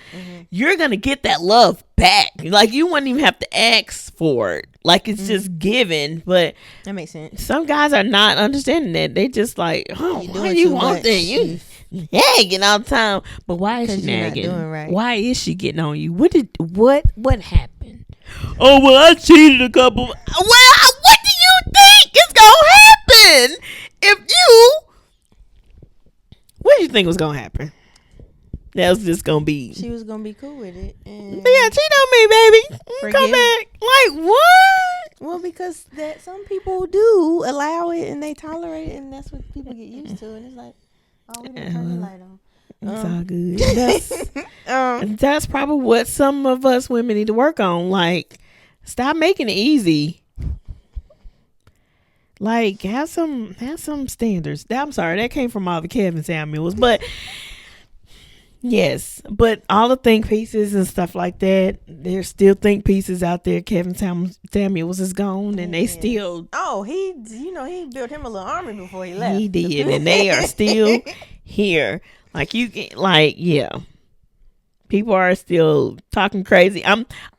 you're going to get that love back. Like, you wouldn't even have to ask for it. Like, it's just given. But that makes sense. some guys are not understanding that. They just like, why you want that? You nagging all the time. But why is she nagging? Right. Why is she getting on you? What happened? Oh, well, I cheated a couple. Well, what do you think is going to happen if you... What do you think was gonna happen? That was just gonna be. She was gonna be cool with it. And yeah, cheat on me, baby. Come back. Like what? Well, because that some people do allow it and they tolerate it, and that's what people get used to. And it's like, oh, we didn't turn the light on. It's all good. That's probably what some of us women need to work on. Like, stop making it easy. Like, have some standards. I'm sorry, that came from all the Kevin Samuels, but Yes, but all the think pieces and stuff like that, there's still think pieces out there. Kevin Samuels is gone, and they still. Oh, he built him a little army before he left. He did, and they are still here. Like yeah. People are still talking crazy.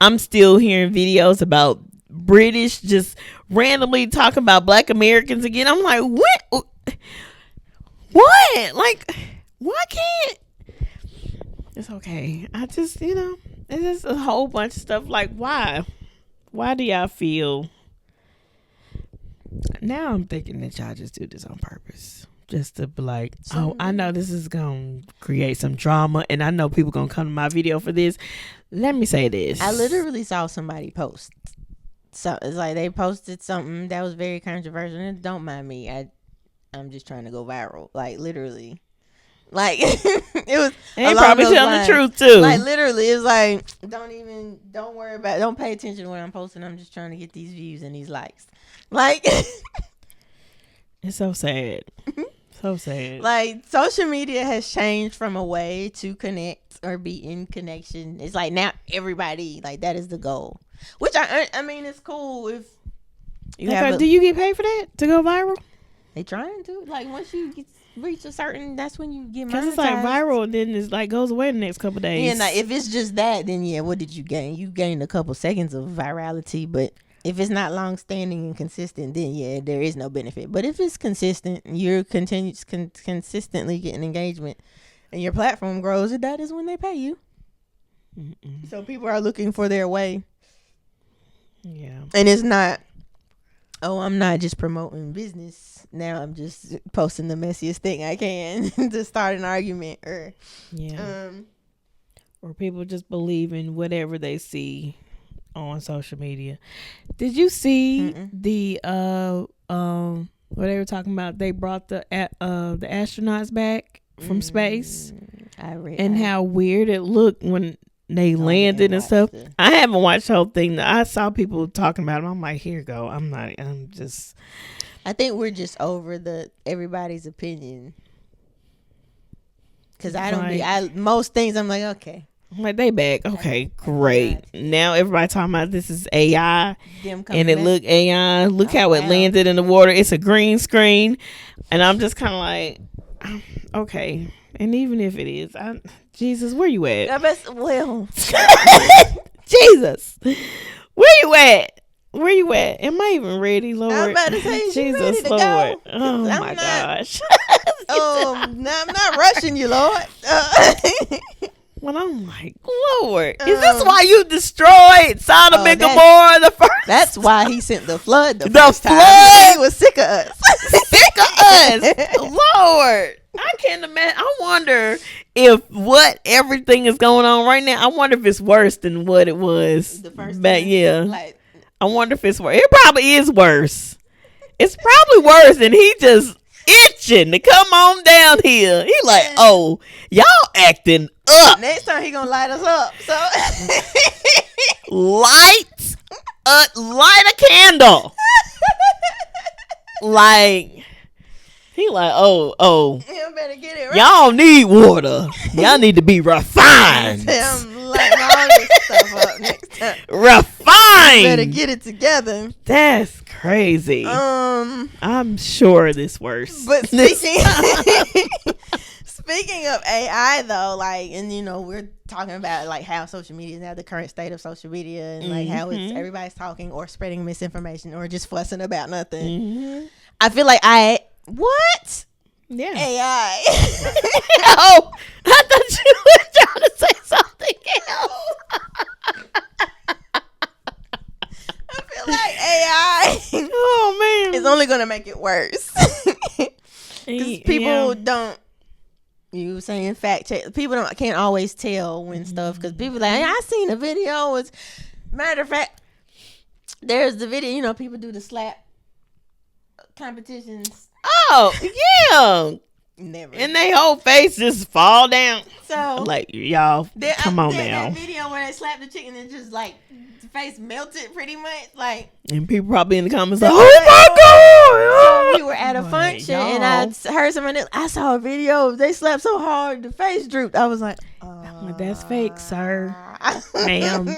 I'm still hearing videos about British just randomly talking about Black Americans again. I'm like, what? What? Like, why can't? It's okay. I just, it's just a whole bunch of stuff. Like, why? Why do y'all feel? Now I'm thinking that y'all just do this on purpose. Just to be like, I know this is going to create some drama. And I know people going to come to my video for this. Let me say this. I literally saw somebody post. So it's like they posted something that was very controversial. And don't mind me. I'm just trying to go viral. Like, literally. Like it was. And he probably telling the truth too. Like literally, it's like don't worry about it. Don't pay attention to what I'm posting. I'm just trying to get these views and these likes. Like it's so sad. So sad. Like social media has changed from a way to connect or be in connection. It's like now everybody like that is the goal. Which I mean it's cool if you have. Do you get paid for that to go viral? They trying to like once you reach a certain, that's when you get monetized. Because it's like viral and then it's like goes away the next couple days. Yeah, now if it's just that, then yeah, what did you gain? You gained a couple seconds of virality, but if it's not long standing and consistent, then yeah, there is no benefit. But if it's consistent, you're consistently getting engagement and your platform grows, that is when they pay you. Mm-mm. So people are looking for their way. Yeah. And it's not, oh, I'm not just promoting business. Now I'm just posting the messiest thing I can to start an argument or or people just believe in whatever they see on social media. Did you see the what they were talking about? They brought the astronauts back from space. How weird it looked when they landed and stuff. I haven't watched the whole thing. I saw people talking about it. I'm like, here you go. I think we're just over everybody's opinion. Cause most things I'm like, okay. I'm like, they back. Okay, great. Now everybody talking about this is AI. And it look AI. Look how it landed in the water. It's a green screen. And I'm just kind of like, okay. And even if it is, Jesus, where you at? Jesus, where you at? Where you at? Am I even ready, Lord? I'm about to say, Jesus, ready to Lord. go. Oh my gosh. I'm not rushing you, Lord. When I'm like, Lord, is this why you destroyed Sodom and Gomorrah the first? That's why he sent the flood the first time. He was sick of us. Sick of us. Lord. I can't imagine. I wonder if what everything is going on right now, I wonder if it's worse than what it was the first back. time. Yeah. Like, I wonder if it's worse. It probably is worse. It's probably worse than he just itching to come on down here. He like, oh, y'all acting up. Next time he gonna light us up. So light a candle. Like he like, oh. You better get it right. Y'all need water. Y'all need to be refined. I'm lighting all this stuff up next time. Refined. Better get it together. That's crazy. I'm sure this worse. But speaking of AI though, like, and we're talking about like how social media is now, the current state of social media, and like how it's everybody's talking or spreading misinformation or just fussing about nothing. I feel like what? Yeah. AI. Oh, I thought you were trying to say something else. I feel like AI. Oh man, it's only gonna make it worse. Because people don't. You saying fact check? People can't always tell when stuff. Because people like, I seen a video. Was matter of fact, there's the video. People do the slap competitions. Oh yeah, Never. And they whole face just fall down. So like, y'all, come on now. That video where they slapped the chicken and just like the face melted pretty much. Like, and people probably in the comments like, oh my God. So we were at a function and I heard someone, I saw a video. They slapped so hard, the face drooped. I was like, that's fake, sir. Ma'am.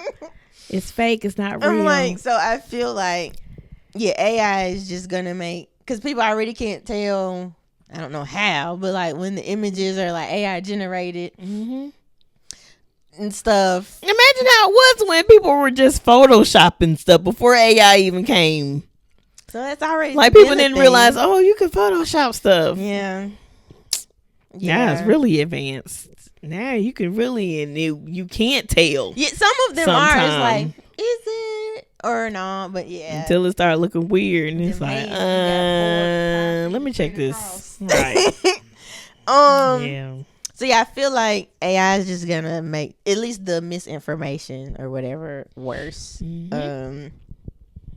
It's fake. It's not real. I'm like, so I feel like, yeah, AI is just going to make, because people already can't tell, I don't know how, but like when the images are like AI generated and stuff. Imagine how it was when people were just photoshopping stuff before AI even came. So that's already like people didn't realize, oh, you can Photoshop stuff. Yeah. Yeah, it's really advanced. Now you can really, and you can't tell. Yeah, some of them are. It's like, is it or not? But yeah, until it started looking weird, and it's like, let me check this. Right. Yeah. So yeah, I feel like AI is just gonna make at least the misinformation or whatever worse. Yeah.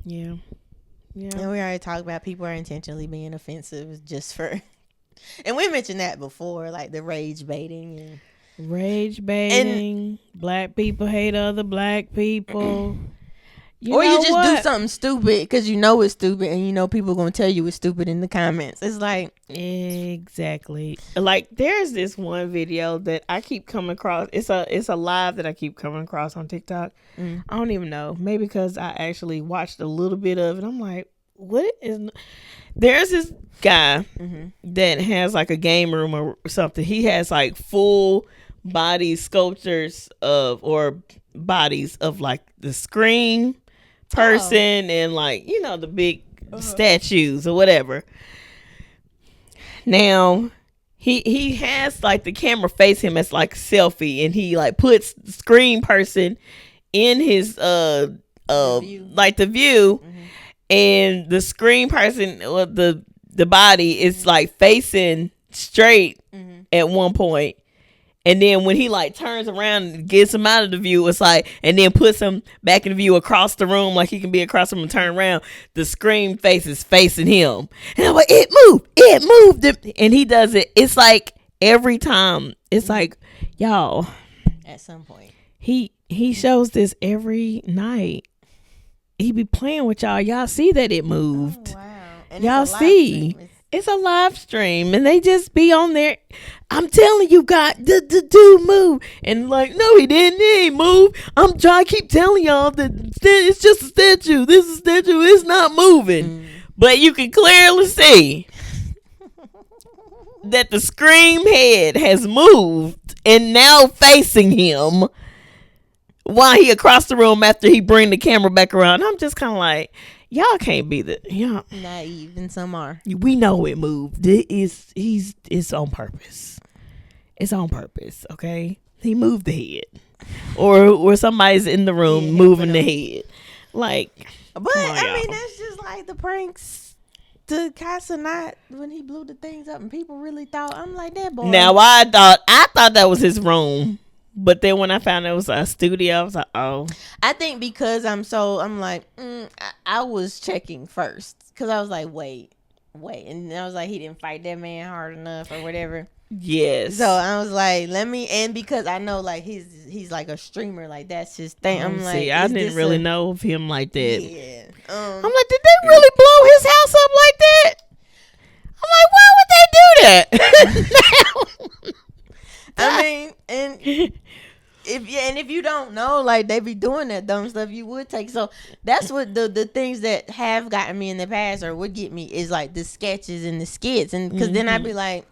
Yeah. And we already talked about people are intentionally being offensive just for, and we mentioned that before, like the rage baiting. And black people hate other black people. Or you just do something stupid because you know it's stupid and you know people going to tell you it's stupid in the comments. It's like. Exactly. Like there's this one video that I keep coming across. It's a live that I keep coming across on TikTok. I don't even know. Maybe because I actually watched a little bit of it. I'm like, what is. There's this guy that has like a game room or something. He has like full body sculptures or bodies of like the Scream person and like, you know, the big statues or whatever. Now he has like the camera face him as like a selfie, and he like puts the Scream person in his like the view, and the Scream person, the body is like facing straight at one point. And then when he like turns around and gets him out of the view, it's like, and then puts him back in the view across the room, like he can be across the room and turn around. The Scream face is facing him. And I'm like, it moved. And he does it. It's like every time. It's like, y'all. At some point. He shows this every night. He be playing with y'all. Y'all see that it moved. Oh, wow. And y'all see. It's a live stream, and they just be on there. I'm telling you, God, the dude moved. And like, no, he didn't. He ain't moved. I'm trying to keep telling y'all that it's just a statue. This is a statue. It's not moving. But you can clearly see that the Scream head has moved and now facing him while he across the room after he bring the camera back around. I'm just kind of like, y'all can't be naive, and some are. We know it moved. It's on purpose. It's on purpose, okay? He moved the head. Or somebody's in the room moving the head. Like, but I mean, that's just like the pranks to Casanat when he blew the things up and people really thought, I'm like, that boy. Now I thought that was his room. But then when I found it was a studio, I was like, oh. I think because I'm like, I was checking first. Because I was like, wait. And I was like, he didn't fight that man hard enough or whatever. Yes. So I was like, and because I know like he's like a streamer, like that's his thing. I'm like, I didn't really know of him like that. Yeah. I'm like, did they really blow his house up like that? I'm like, why would they do that? I mean, and if you don't know, like they be doing that dumb stuff, you would take. So that's what the things that have gotten me in the past or would get me is like the sketches and the skits, and because then I'd be like,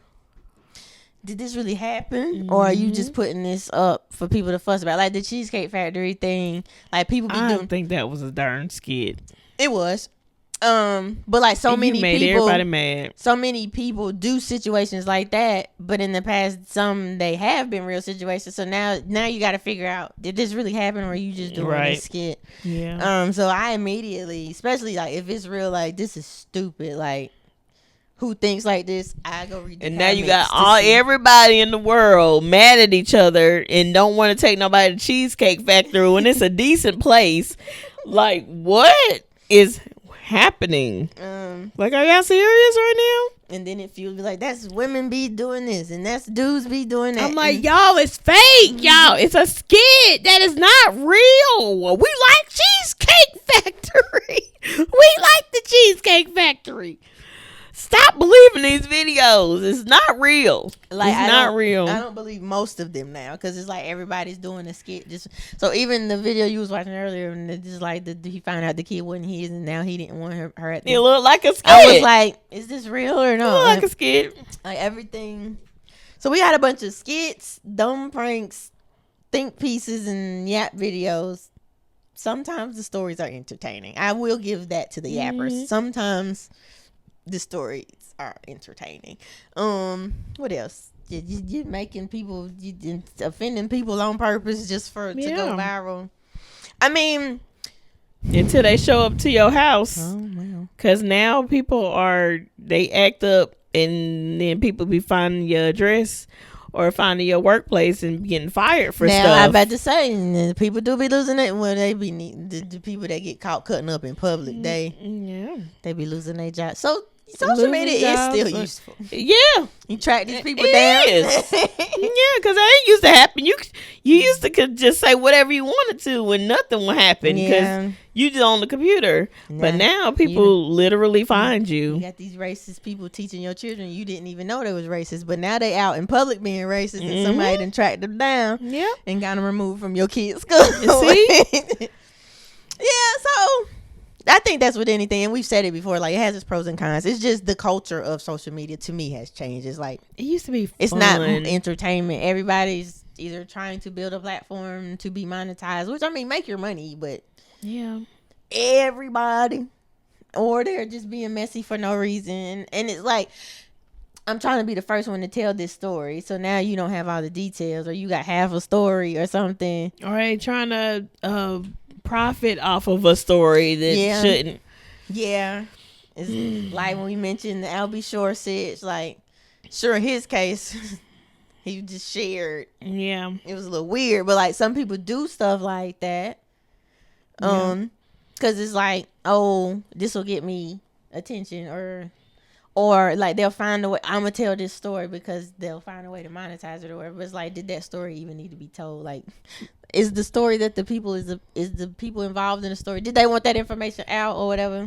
did this really happen, or are you just putting this up for people to fuss about? Like the Cheesecake Factory thing, like people be doing. I don't think that was a darn skit. It was. But like made everybody mad. So many people do situations like that, but in the past, they have been real situations. So now you got to figure out, did this really happen, or are you just doing a skit? Yeah. So I immediately, especially like if it's real, like this is stupid, like who thinks like this? I go read the and now you got everybody in the world mad at each other and don't want to take nobody to Cheesecake Factory when it's a decent place. Like, what is happening? Like, are y'all serious right And then if you be like, that's women be doing this and that's dudes be doing that. I'm like, y'all, it's fake, y'all. It's a skit. That is not real. We like Cheesecake Factory. We like the Cheesecake Factory. Stop believing these videos. It's not real. Like, it's not real. I don't believe most of them now because it's like everybody's doing a skit. Just so even the video you was watching earlier, and it's just like he found out the kid wasn't his, and now he didn't want her at the. It looked like a skit. I was like, is this real or no? It looked like a skit. Like everything. So we had a bunch of skits, dumb pranks, think pieces, and yap videos. Sometimes the stories are entertaining. I will give that to the yappers. Sometimes the stories are entertaining. What else? You making people, you offending people on purpose just to go viral. I mean, until they show up to your house. Oh wow! Because now people they act up, and then people be finding your address or finding your workplace and getting fired for stuff. I'm about to say, people do be losing it when they be the people that get caught cutting up in public. They be losing their job. So social media is still useful. Yeah, you track these people down. Yeah, because that ain't used to happen. You used to could just say whatever you wanted to when nothing would happen because you just on the computer. But now people literally find you. You got these racist people teaching your children you didn't even know they was racist, but now they out in public being racist, and somebody done tracked them down and got them removed from your kids' school. See? Yeah, so I think that's with anything, and we've said it before, like it has its pros and cons. It's just the culture of social media to me has changed. It's like it used to be fun. It's not entertainment. Everybody's either trying to build a platform to be monetized, which I mean make your money, but everybody, or they're just being messy for no reason. And it's like, I'm trying to be the first one to tell this story, so now you don't have all the details, or you got half a story or something, or they trying to profit off of a story that shouldn't. It's like when we mentioned the Albie Shore sitch, like sure in his case he just shared, it was a little weird, but like some people do stuff like that because it's like, oh, this will get me attention, or like they'll find a way, I'm gonna tell this story because they'll find a way to monetize it or whatever. But it's like, did that story even need to be told? Like, is the story that the people is the people involved in the story, did they want that information out or whatever?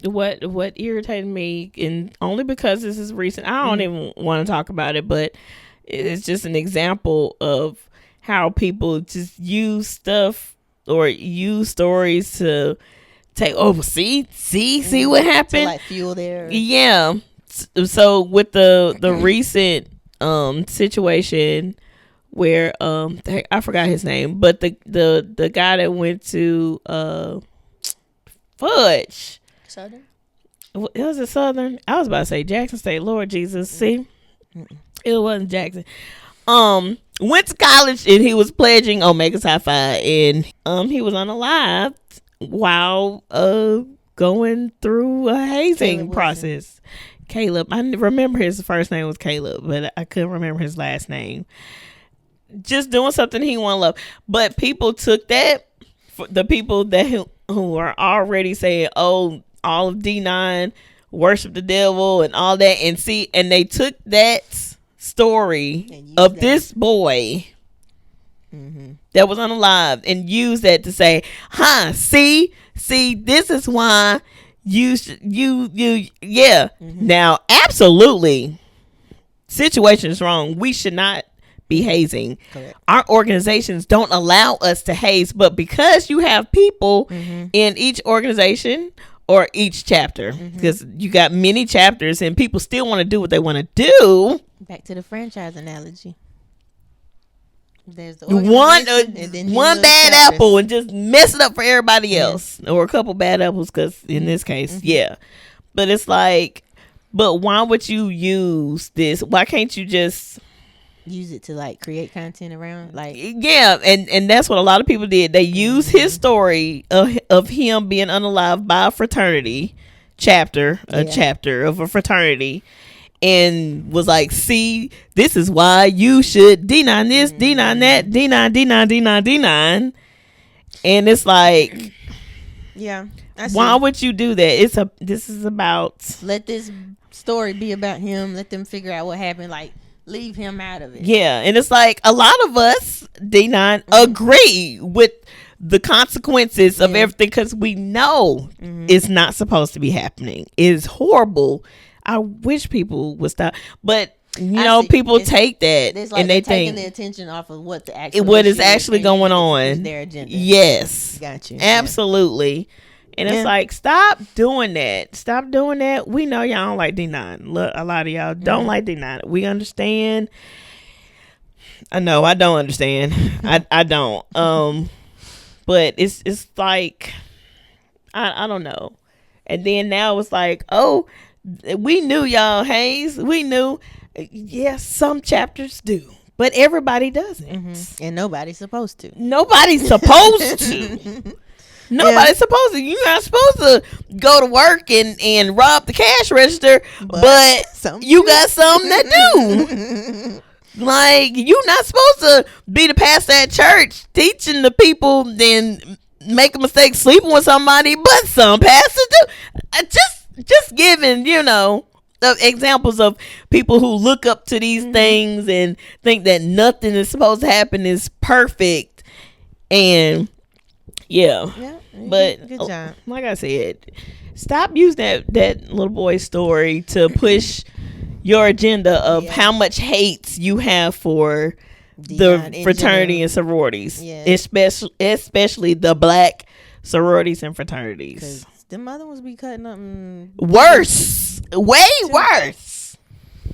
What irritated me, and only because this is recent, I don't even want to talk about it, but it's just an example of how people just use stuff or use stories to take over. See what happened, to like fuel their so with the recent situation where I forgot his name, but the guy that went to Fudge Southern, it was a Southern, I was about to say Jackson State, Lord Jesus, see, it wasn't Jackson, went to college and he was pledging Omega's High Five, and he was unalived while going through a hazing process. Caleb, I remember his first name was Caleb, but I couldn't remember his last name. Just doing something he won't love. But people took that, for the people that who are already saying, oh, all of D9 worship the devil and all that, and they took that story of this boy that was unalive and used that to say, see, this is why now absolutely situation is wrong. We should not be hazing. Correct. Our organizations don't allow us to haze, but because you have people in each organization or each chapter, because you got many chapters and people still want to do what they want to do. Back to the franchise analogy. There's the one bad apple and just mess it up for everybody else, or a couple bad apples, because in this case, but it's like, but why would you use this? Why can't you just use it to like create content around, like, and that's what a lot of people did. They used his story of him being unalived by a fraternity chapter of a fraternity, and was like, see, this is why you should D9 this, D9 that, D9. And it's like, why would you do that? This is about, let this story be about him. Let them figure out what happened. Like, leave him out of it. Yeah, and it's like a lot of us did not agree with the consequences of everything because we know it's not supposed to be happening. It's horrible. I wish people would stop, but people take that like and they taking think the attention off of what is actually going on. Their agenda. Yes, got you. Absolutely. And it's like, stop doing that. Stop doing that. We know y'all don't like D9. Look, a lot of y'all don't like D9. We understand. I know I don't understand. I don't. But it's like I don't know. And then now it's like, oh, we knew y'all, Hayes. We knew. Yes, some chapters do, but everybody doesn't. And nobody's supposed to. Nobody's supposed to. Nobody's supposed to. You're not supposed to go to work and rob the cash register, but you got some that do. Like, you're not supposed to be the pastor at church teaching the people, then make a mistake sleeping with somebody, but some pastors do. Just giving, examples of people who look up to these things and think that nothing is supposed to happen is perfect. And but good job. Like I said, stop using that little boy's story to push your agenda of how much hate you have for the fraternity and sororities, especially the black sororities and fraternities. Them other ones be cutting up worse, way worse.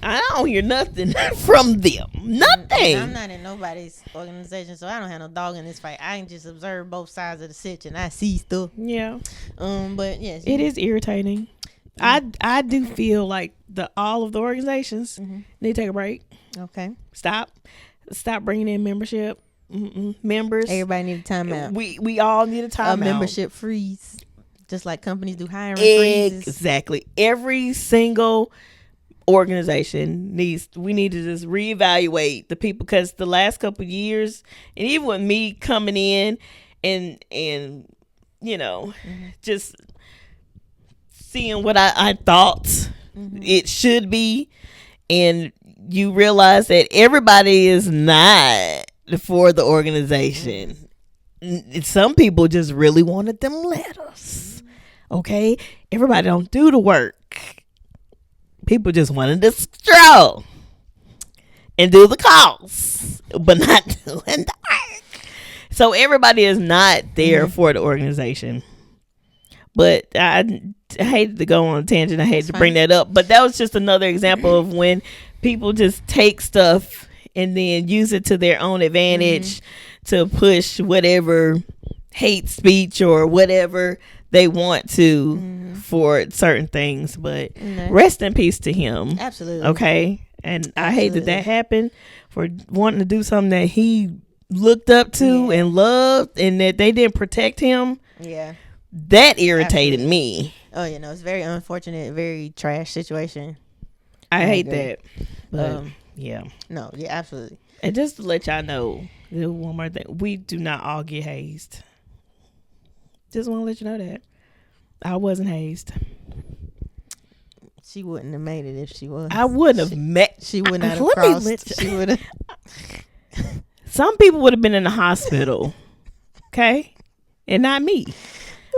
I don't hear nothing from them. Nothing. I'm not in nobody's organization, so I don't have no dog in this fight. I can just observe both sides of the sit and I see stuff. Yeah. But yes, it is irritating. I do feel like all of the organizations need to take a break. Okay. Stop bringing in membership. Members. Everybody need a timeout. We all need a timeout. A membership freeze. Just like companies do hiring freezes. Exactly. Every single organization we need to just reevaluate the people, because the last couple of years, and even with me coming in and just seeing what I thought it should be, and you realize that everybody is not for the organization. Some people just really wanted them letters. Okay, everybody don't do the work. People just wanted to stroll and do the calls, but not doing the work. So everybody is not there for the organization. But I hated to go on a tangent. I hate to bring that up, but that was just another example of when people just take stuff and then use it to their own advantage to push whatever hate speech or whatever they want to for certain things. But rest in peace to him. Absolutely. Okay. And I hate that happened, for wanting to do something that he looked up to and loved, and that they didn't protect him. Yeah. That irritated me. Oh, it's very unfortunate, very trash situation. I hate that. But No, absolutely. And just to let y'all know, one more thing, we do not all get hazed. Just want to let you know that I wasn't hazed. She wouldn't have made it if she was. I wouldn't have met. She would not have crossed. She would have. Some people would have been in the hospital, okay, and not me.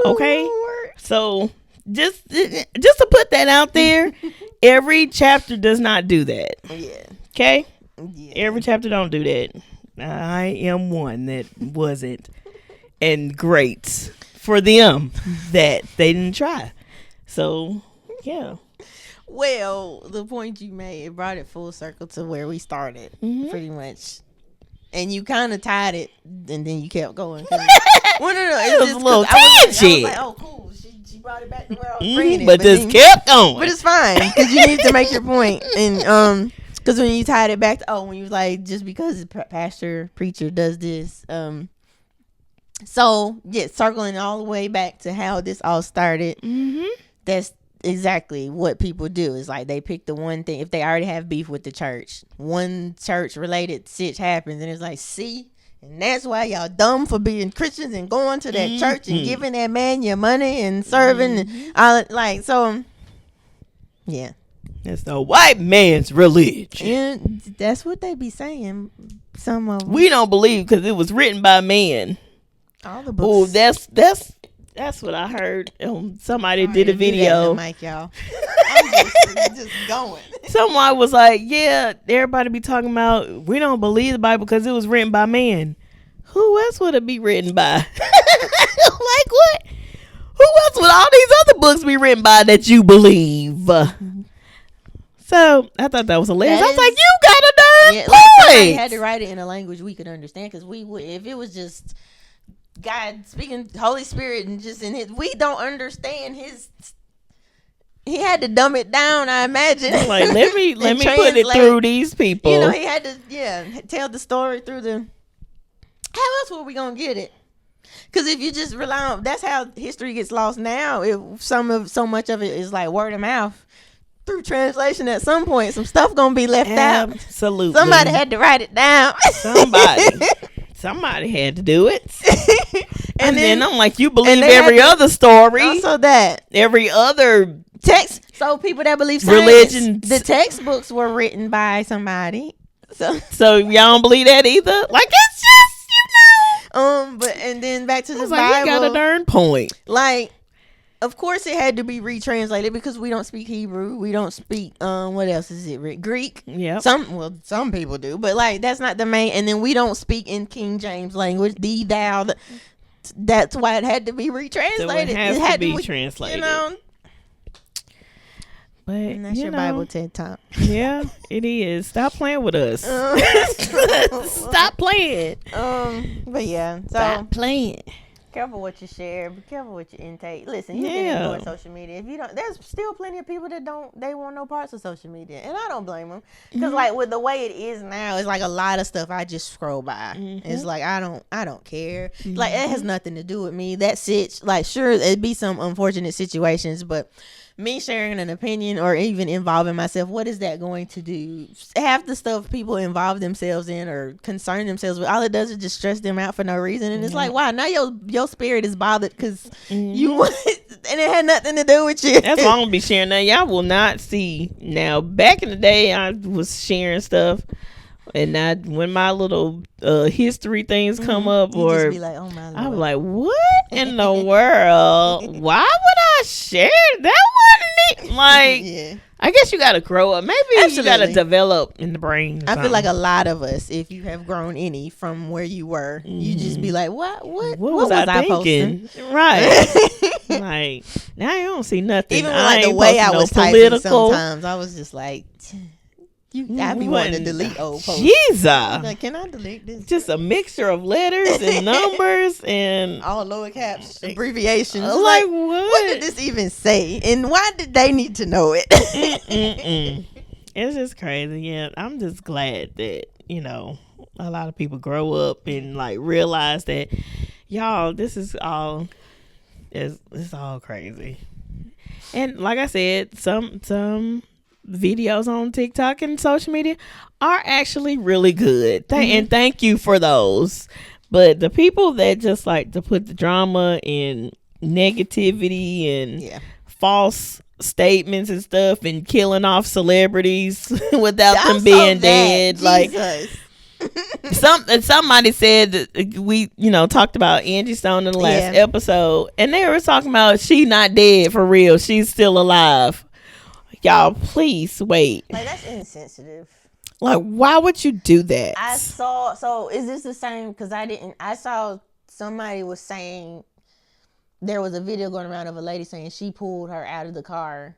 Okay, so just to put that out there, every chapter does not do that. Yeah. Okay. Yeah. Every chapter don't do that. I am one that wasn't, and great for them that they didn't try. So yeah. Well, the point you made, it brought it full circle to where we started, pretty much. And you kind of tied it, and then you kept going. Well, no, it was a little tangent. I was like, oh, cool. She brought it back to where I was bringing it. But just kept going. But it's fine, because you need to make your point. And because when you tied it back to, when you was like, just because the pastor, preacher does this. So, yeah, circling all the way back to how this all started. That's exactly what people do. Is like they pick the one thing. If they already have beef with the church, one church related shit happens, and it's like, see, and that's why y'all dumb for being Christians and going to that church and giving that man your money and serving and all. Like, so yeah, It's the white man's religion. And that's what they be saying. Some of them. We don't believe because it was written by men. All the Oh, books. that's what I heard. Somebody did a video. Mike, y'all. I'm just going. Someone was like, "Yeah, everybody be talking about we don't believe the Bible because it was written by man. Who else would it be written by? Like what? Who else would all these other books be written by that you believe?" So I thought that was hilarious. I was like, "You got a darn point." Somebody had to write it in a language we could understand because we would if it was just God speaking Holy Spirit and just in his we don't understand his. He had to dumb it down, I imagine. Like let me put it through these people. You know, he had to tell the story through the. How else were we gonna get it? Because if you just rely on that's how history gets lost now. If so much of it is like word of mouth through translation. At some point, some stuff gonna be left out. Absolutely, somebody had to write it down. Somebody had to do it. and then I'm like, you believe every other story. Also that every other text. So people that believe science, religions, the textbooks were written by somebody. So y'all don't believe that either. Like it's just but and then back to the Bible. Like, you got a darn point. Like, of course, it had to be retranslated because we don't speak Hebrew. We don't speak what else is it? Greek. Yeah. Some people do, but like that's not the main. And then we don't speak in King James language. Thee, thou. That's why it had to be retranslated. So it had to be translated. You know. But and that's your Bible TED Talk. Yeah, it is. Stop playing with us. Stop playing. But yeah, so stop playing. Careful what you share. Be careful what you intake. Listen, you can ignore social media if you don't. There's still plenty of people that don't. They want no parts of social media, and I don't blame them because like with the way it is now, it's like a lot of stuff I just scroll by. It's like I don't care. Like it has nothing to do with me. That's it. Like sure, it'd be some unfortunate situations, but me sharing an opinion or even involving myself, what is that going to do? Half the stuff people involve themselves in or concern themselves with, all it does is just stress them out for no reason. And it's like, wow, now your spirit is bothered because you and it had nothing to do with you. That's why I'm gonna be sharing that. Y'all will not see. Now, back in the day, I was sharing stuff. And when my little history things come up, you or just be like, oh my Lord. I'm like, what in the world? Why would I share that one? Like, yeah. I guess you got to grow up. Maybe Absolutely. you got to develop in the brain. I feel like a lot of us, if you have grown any from where you were, you just be like, what was I thinking? Posting? Right. Like, now you don't see nothing. Even with like the way I was typing sometimes, I was just like, I be wanting to delete old posts. Jesus. Like, can I delete this? Just a mixture of letters and numbers and all lower caps, abbreviations. Like what did this even say? And why did they need to know it? It's just crazy. Yeah, I'm just glad that, a lot of people grow up and like realize that, y'all, this is all it's all crazy. And like I said, some videos on TikTok and social media are actually really good. And thank you for those. But the people that just like to put the drama and negativity and false statements and stuff and killing off celebrities without them being dead. Jesus. Like somebody said that we talked about Angie Stone in the last episode, and they were talking about she not dead for real, she's still alive. Y'all, please wait. Like, that's insensitive. Like, why would you do that? So is this the same? Because I saw somebody was saying there was a video going around of a lady saying she pulled her out of the car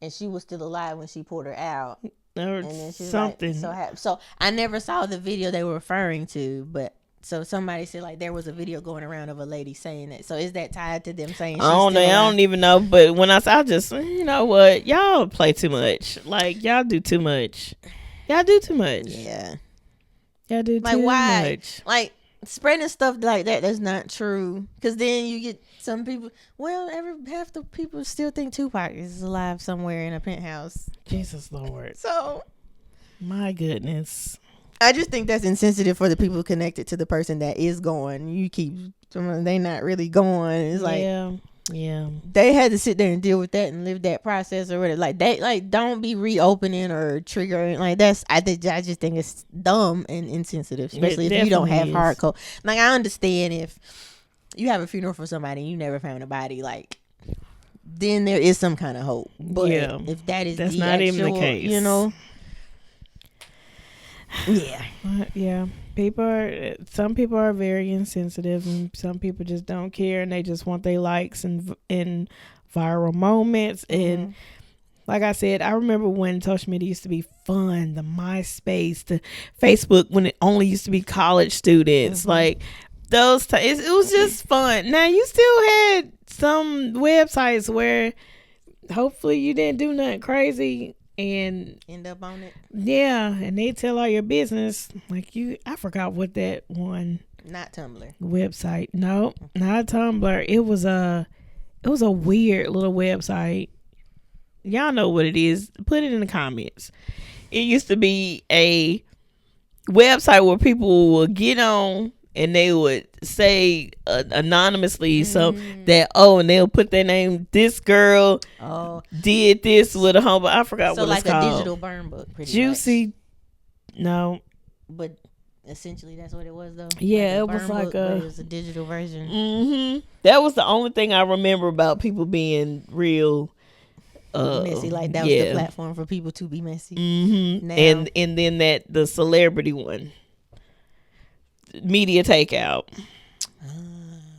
and she was still alive when she pulled her out. Or and then she was something. Like, so I never saw the video they were referring to, but so somebody said like there was a video going around of a lady saying that. So is that tied to them saying? I don't know. I don't even know. But when I just, you know what, y'all play too much. Like y'all do too much. Y'all do too much. Yeah. Y'all do like too why? much. Like spreading stuff like that's not true. Because then you get some people. Well, half the people still think Tupac is alive somewhere in a penthouse. Jesus Lord. So, my goodness. I just think that's insensitive for the people connected to the person that is going. You keep they not really going. It's like, Yeah. They had to sit there and deal with that and live that process or whatever. Like they like don't be reopening or triggering like that's. I just think it's dumb and insensitive, especially if you don't have hard code. Like I understand if you have a funeral for somebody and you never found a body, like then there is some kind of hope. But if that's not actual, even the case, you know. Yeah. Some people are very insensitive, and some people just don't care, and they just want their likes and viral moments. And like I said, I remember when social media used to be fun, the MySpace, the Facebook, when it only used to be college students. Like those times, it was just fun. Now you still had some websites where hopefully you didn't do nothing crazy and end up on it. Yeah, and they tell all your business. Like I forgot what that one. Not Tumblr website. No, not Tumblr. It was a weird little website. Y'all know what it is. Put it in the comments. It used to be a website where people would get on and they would say anonymously that and they'll put their name. This girl did this with a humble. I forgot what it's called. So like a digital burn book, pretty Juicy. Much. No, but essentially that's what it was though. Yeah, like it was like it was a digital version. That was the only thing I remember about people being real messy. Like that was the platform for people to be messy. Now, and then the celebrity one. Media takeout.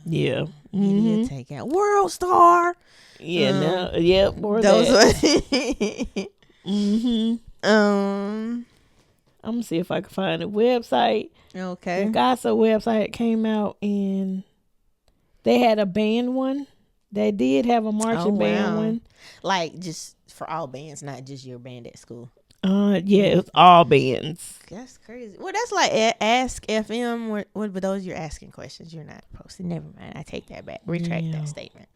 Media takeout. World Star. Yeah, more those that. I'm gonna see if I can find a website. Okay. The Gaza website came out and they had a band one. They did have a marching band one. Like just for all bands, not just your band at school. Yeah, it was all bands. That's crazy. Well, that's like Ask FM. What those you're asking questions. You're not posting. Never mind. I take that back. Retract that statement.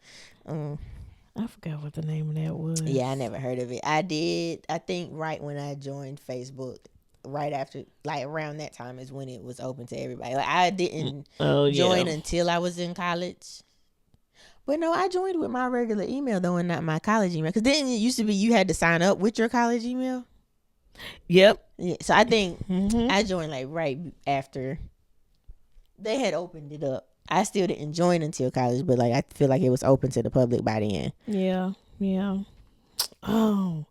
I forgot what the name of that was. Yeah, I never heard of it. I did. I think right when I joined Facebook, right after, like around that time is when it was open to everybody. Like I didn't join until I was in college. But no, I joined with my regular email though, and not my college email. Because then it used to be you had to sign up with your college email. Yep. Yeah, so I think I joined like right after they had opened it up. I still didn't join until college, but like I feel like it was open to the public by the end. Yeah. Oh,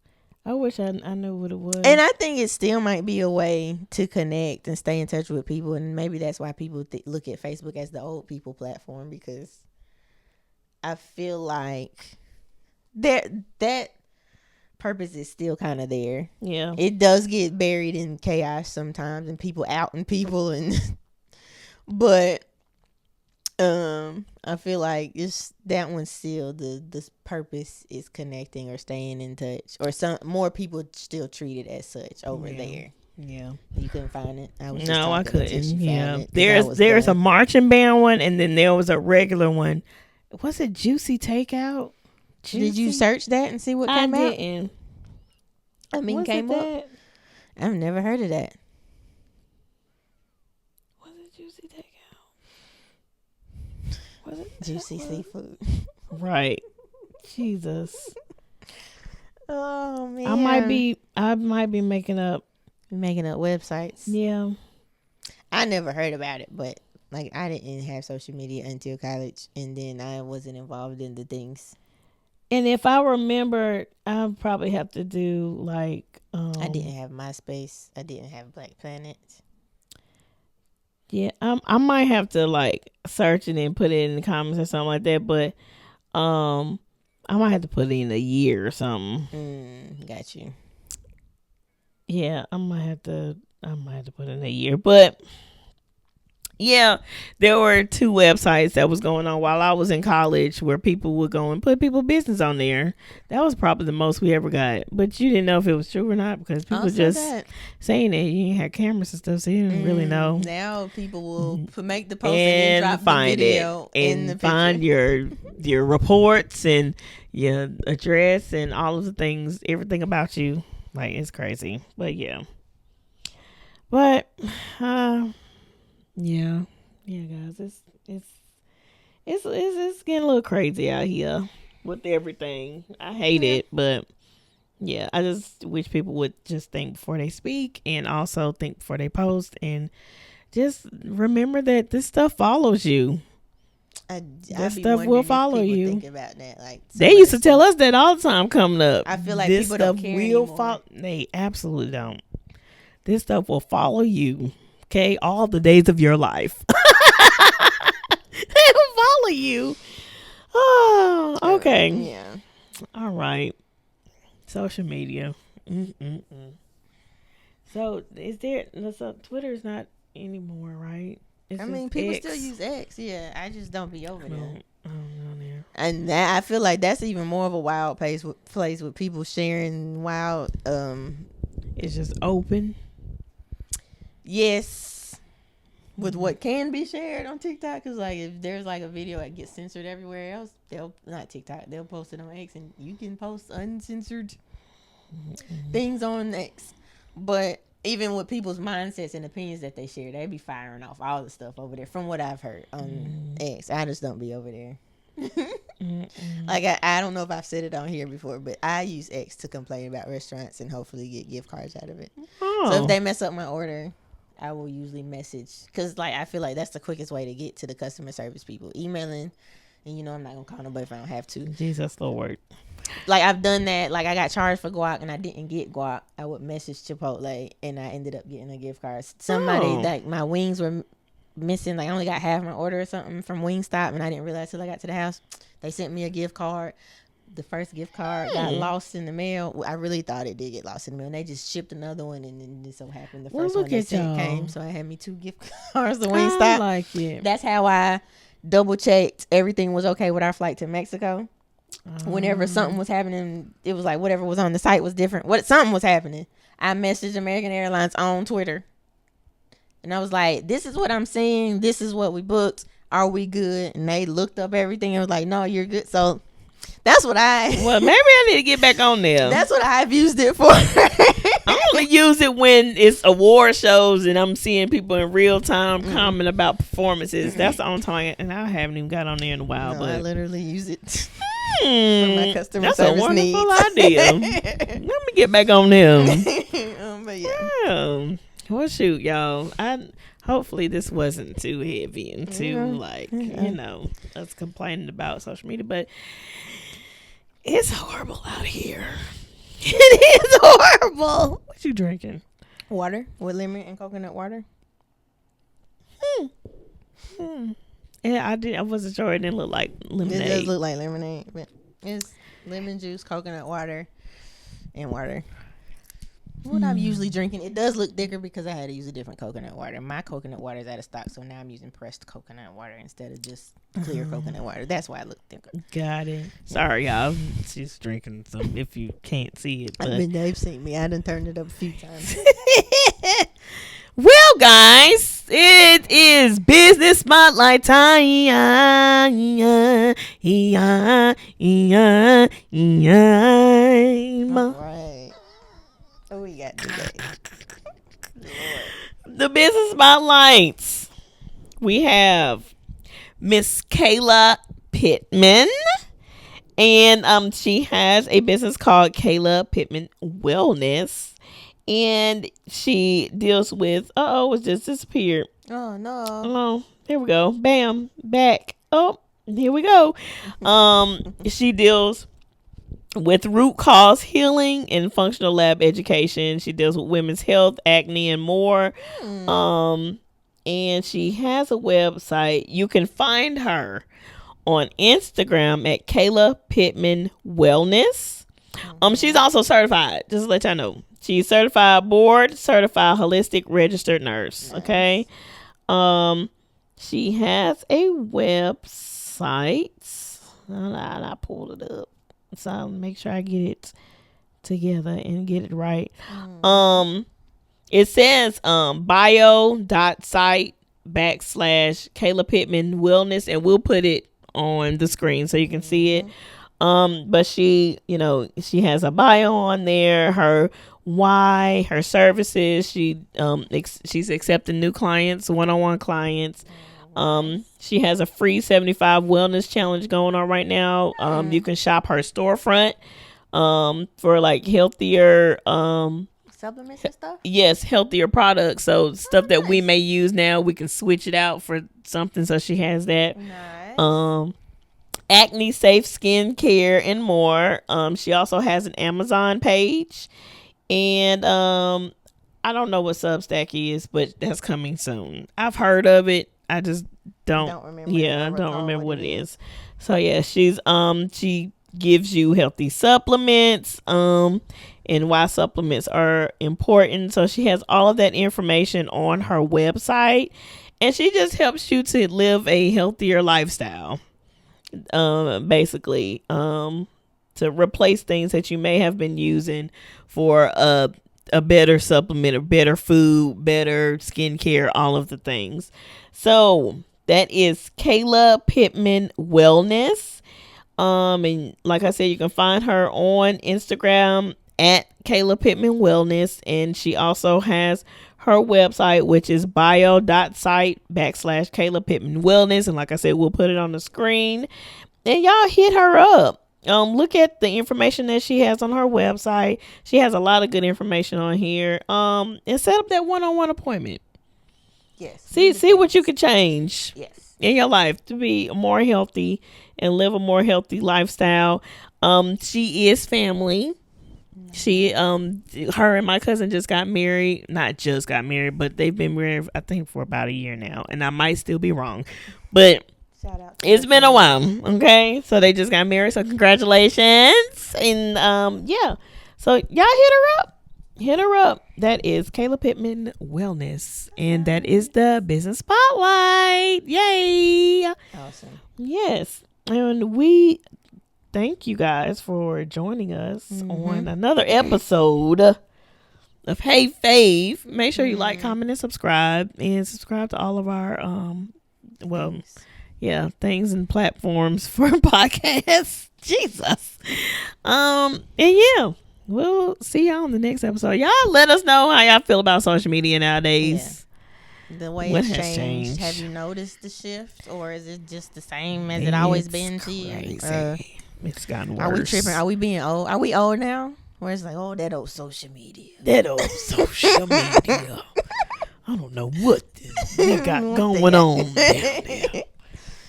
I wish I knew what it was. And I think it still might be a way to connect and stay in touch with people, and maybe that's why people look at Facebook as the old people platform, because I feel like that purpose is still kind of there. Yeah, it does get buried in chaos sometimes and people outing people and but I feel like it's that one still the purpose is connecting or staying in touch, or some more people still treat it as such over there. Yeah, you couldn't find it. I couldn't. Yeah, there's a marching band one, and then there was a regular one. Was it Juicy Takeout? Did you search that and see what came out? I didn't. I mean, came up. I've never heard of that. Was it Juicy Takeout? Was it Juicy Seafood? Right. Jesus. Oh man. I might be making up websites. Yeah. I never heard about it, but like I didn't have social media until college, and then I wasn't involved in the things. And if I remember, I'd probably have to do like I didn't have MySpace. I didn't have Black Planet. Yeah, I might have to like search it and put it in the comments or something like that. But I might have to put it in a year or something. Got you. Yeah, I might have to put it in a year. But yeah, there were 2 websites that was going on while I was in college where people would go and put people's business on there. That was probably the most we ever got. But you didn't know if it was true or not because people just saying it. You didn't have cameras and stuff, so you didn't really know. Now people will make the post and drop the video in the picture. Find your reports and your address and all of the things, everything about you. Like, it's crazy. But yeah. But yeah, guys, It's getting a little crazy out here with everything. I hate it, but yeah, I just wish people would just think before they speak and also think before they post and just remember that this stuff follows you. That stuff will follow you. Think about that. Like they used to tell us that all the time coming up. I feel like this people stuff don't care will anymore. follow. They absolutely don't. This stuff will follow you. Okay, all the days of your life. They will follow you. Oh, okay. Yeah. All right. Social media. So is there? So Twitter is not anymore, right? It's I mean, just people X. still use X. Yeah, I just don't be over there. I don't know there. And that, I feel like that's even more of a wild place with people sharing wild. It's just open. Yes, with what can be shared on TikTok, because like if there's like a video that gets censored everywhere else, they'll not TikTok, they'll post it on X, and you can post uncensored things on X. But even with people's mindsets and opinions that they share, they be firing off all the stuff over there. From what I've heard on X, I just don't be over there. Like I don't know if I've said it on here before, but I use X to complain about restaurants and hopefully get gift cards out of it. So if they mess up my order, I will usually message, because like I feel like that's the quickest way to get to the customer service people. Emailing, and I'm not gonna call nobody if I don't have to. Jesus Lord. Like I've done that. Like I got charged for guac and I didn't get guac. I would message Chipotle and I ended up getting a gift card. Somebody like my wings were missing. Like I only got half my order or something from Wingstop, and I didn't realize till I got to the house. They sent me a gift card. The first gift card got lost in the mail. I really thought it did get lost in the mail. And they just shipped another one, and then it so happened the first one they sent came. So I had me 2 gift cards to Wingstop. I like it. That's how I double checked everything was okay with our flight to Mexico. Whenever something was happening, it was like whatever was on the site was different. Something was happening, I messaged American Airlines on Twitter, and I was like, "This is what I'm seeing. This is what we booked. Are we good?" And they looked up everything and was like, "No, you're good." So that's what Well, maybe I need to get back on there. That's what I've used it for. I only use it when it's award shows and I'm seeing people in real time comment about performances. That's the only time, and I haven't even got on there in a while. But I literally use it. For my customer that's service a wonderful needs. idea. Let me get back on them. But yeah. Well, shoot, y'all. Hopefully this wasn't too heavy and too us complaining about social media, but it's horrible out here. It is horrible. What you drinking? Water with lemon and coconut water. Yeah, I wasn't sure it didn't look like lemonade. It does look like lemonade, but it's lemon juice, coconut water, and water. What I'm usually drinking, it does look thicker because I had to use a different coconut water. My coconut water is out of stock, so now I'm using pressed coconut water instead of just clear coconut water. That's why it looked thicker. Got it. Sorry, y'all. She's drinking some if you can't see it. But. I mean, they've seen me. I done turned it up a few times. Well, guys, it is business spotlight time. All right. What we got today? The business spotlights. We have Miss Kayla Pittman. And she has a business called Kayla Pittman Wellness. And she deals with it just disappeared. Oh no. Oh, there we go. Bam. Back. Oh, here we go. She deals with root cause healing and functional lab education. She deals with women's health, acne, and more. And she has a website. You can find her on Instagram at Kayla Pittman Wellness. She's also certified. Just to let y'all know. She's certified board, certified holistic registered nurse. Nice. Okay. She has a website. I pulled it up. So I'll make sure I get it together and get it right. It says bio.site/Kayla Pittman Wellness, and we'll put it on the screen so you can see it. But she has a bio on there, her why, her services. She's accepting new clients, one-on-one clients. She has a free 75 wellness challenge going on right now. You can shop her storefront for like healthier supplements and stuff. Yes, healthier products. So stuff that we may use now, we can switch it out for something. So she has that. Nice. Acne safe skin care and more. She also has an Amazon page, and I don't know what Substack is, but that's coming soon. I've heard of it. I just don't remember. Yeah, I don't remember what it is. So yeah, she gives you healthy supplements, and why supplements are important. So she has all of that information on her website, and she just helps you to live a healthier lifestyle. Basically, to replace things that you may have been using for a better supplement, or better food, better skincare, all of the things. So that is Kayla Pittman Wellness. And like I said, you can find her on Instagram at Kayla Pittman Wellness, and she also has her website, which is bio.site/Kayla Pittman Wellness. And like I said, we'll put it on the screen, and y'all hit her up. Look at the information that she has on her website. She has a lot of good information on here. And set up that one-on-one appointment. Yes. See what you can change. Yes. In your life to be more healthy and live a more healthy lifestyle. She is family. She her and my cousin just got married. Not just got married, but they've been married I think for about a year now, and I might still be wrong, but shout out it's been a while. Okay, so they just got married, so congratulations. And yeah, so y'all hit her up. That is Kayla Pittman Wellness, and that is the business spotlight. Yay. Awesome. Yes, and we thank you guys for joining us on another episode of Hey Fave. Make sure you like, comment, and subscribe to all of our things and platforms for podcasts. Jesus. And yeah, we'll see y'all on the next episode. Y'all let us know how y'all feel about social media nowadays. Yeah. The way it's changed. Have you noticed the shift, or is it just the same as it always been to you? It's gotten worse. Are we tripping? Are we being old? Are we old now? Where it's like, oh, that old social media. I don't know what they got going on down there.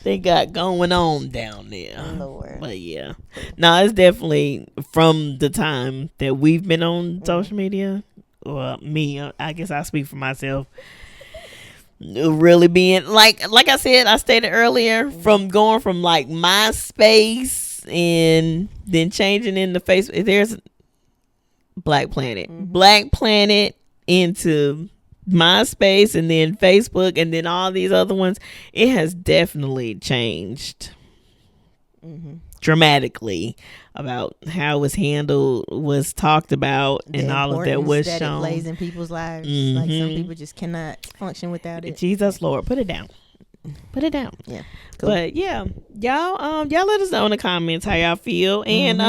They got going on down there. Lord. But yeah. No, it's definitely from the time that we've been on social media. Well, me, I guess I speak for myself. Really being like I said, I stated earlier, from going from like MySpace and then changing into Facebook. There's Black Planet into MySpace, and then Facebook, and then all these other ones. It has definitely changed dramatically about how it was handled, was talked about, and all of that was shown. It plays in people's lives. Like some people just cannot function without it. Jesus Lord, put it down. Yeah, cool. But yeah, y'all let us know in the comments how y'all feel, and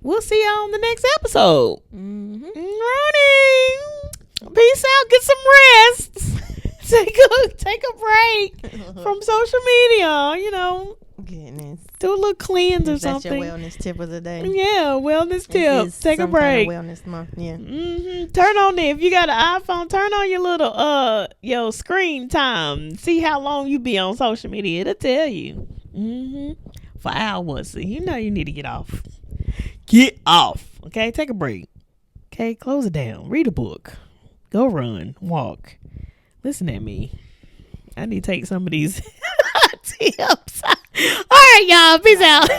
we'll see y'all on the next episode. Ronnie, peace out, get some rest. take a break from social media, Goodness, do a little cleanse or something. That's your wellness tip of the day. Yeah, wellness tip. Take a break. Kind of wellness month. Yeah. Turn on if you got an iPhone, turn on your little your screen time. See how long you be on social media. It'll tell you. For hours. So you need to get off. Get off. Okay, take a break. Okay, close it down. Read a book. Go run. Walk. Listen at me. I need to take some of these tips. All right, y'all. Peace out.